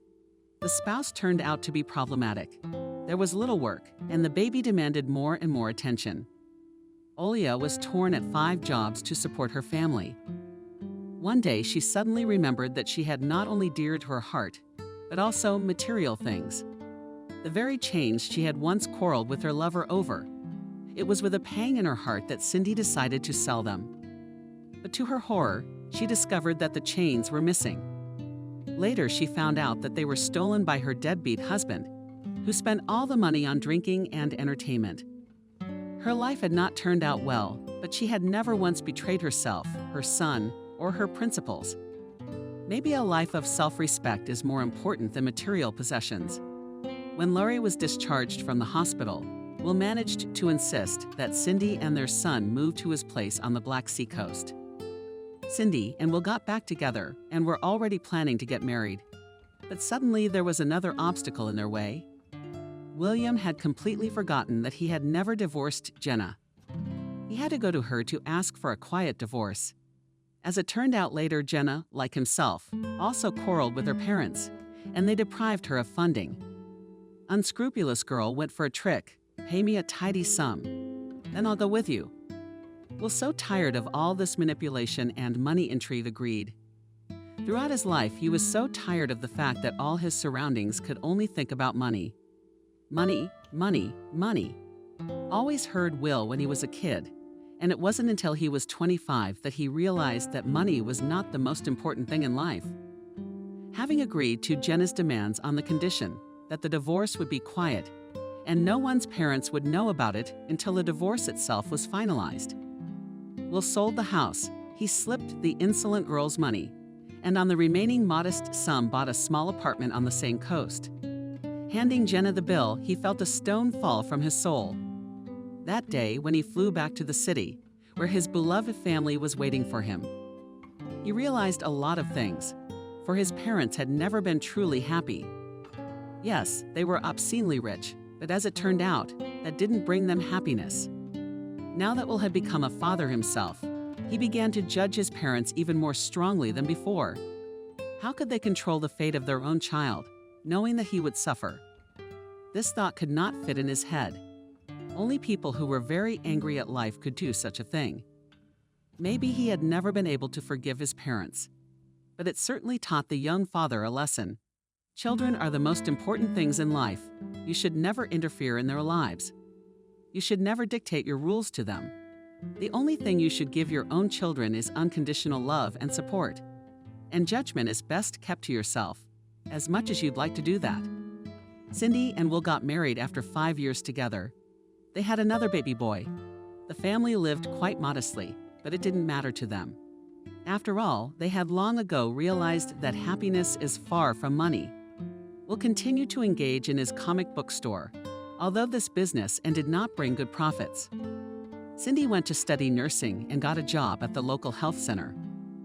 The spouse turned out to be problematic. There was little work, and the baby demanded more and more attention. Olia was torn at 5 jobs to support her family. One day, she suddenly remembered that she had not only dear to her heart, but also material things. The very chains she had once quarreled with her lover over. It was with a pang in her heart that Cindy decided to sell them. But to her horror, she discovered that the chains were missing. Later, she found out that they were stolen by her deadbeat husband, who spent all the money on drinking and entertainment. Her life had not turned out well, but she had never once betrayed herself, her son, or her principles. Maybe a life of self-respect is more important than material possessions. When Larry was discharged from the hospital, Will managed to insist that Cindy and their son move to his place on the Black Sea coast. Cindy and Will got back together and were already planning to get married. But suddenly there was another obstacle in their way. William had completely forgotten that he had never divorced Jenna. He had to go to her to ask for a quiet divorce. As it turned out later, Jenna, like himself, also quarreled with her parents, and they deprived her of funding. Unscrupulous girl went for a trick. "Pay me a tidy sum, then I'll go with you." Will, so tired of all this manipulation and money intrigue, agreed. Throughout his life, he was so tired of the fact that all his surroundings could only think about money. Money, money, money. Always heard Will when he was a kid, and it wasn't until he was 25 that he realized that money was not the most important thing in life. Having agreed to Jenna's demands on the condition that the divorce would be quiet, and no one's parents would know about it until the divorce itself was finalized. Will sold the house. He slipped the insolent girl's money, and on the remaining modest sum bought a small apartment on the same coast. Handing Jenna the bill, he felt a stone fall from his soul. That day, when he flew back to the city, where his beloved family was waiting for him, he realized a lot of things, for his parents had never been truly happy. Yes, they were obscenely rich, but as it turned out, that didn't bring them happiness. Now that Will had become a father himself, he began to judge his parents even more strongly than before. How could they control the fate of their own child, knowing that he would suffer? This thought could not fit in his head. Only people who were very angry at life could do such a thing. Maybe he had never been able to forgive his parents, but it certainly taught the young father a lesson. Children are the most important things in life. You should never interfere in their lives. You should never dictate your rules to them. The only thing you should give your own children is unconditional love and support. And judgment is best kept to yourself, as much as you'd like to do that. Cindy and Will got married after 5 years together. They had another baby boy. The family lived quite modestly, but it didn't matter to them. After all, they had long ago realized that happiness is far from money. Will continued to engage in his comic book store, although this business did not bring good profits. Cindy went to study nursing and got a job at the local health center.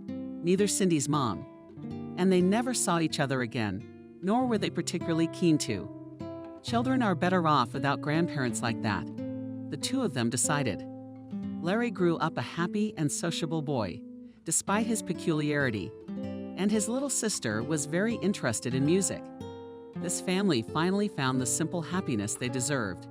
Neither Cindy's mom, and they never saw each other again, nor were they particularly keen to. Children are better off without grandparents like that, the two of them decided. Larry grew up a happy and sociable boy, despite his peculiarity, and his little sister was very interested in music. This family finally found the simple happiness they deserved.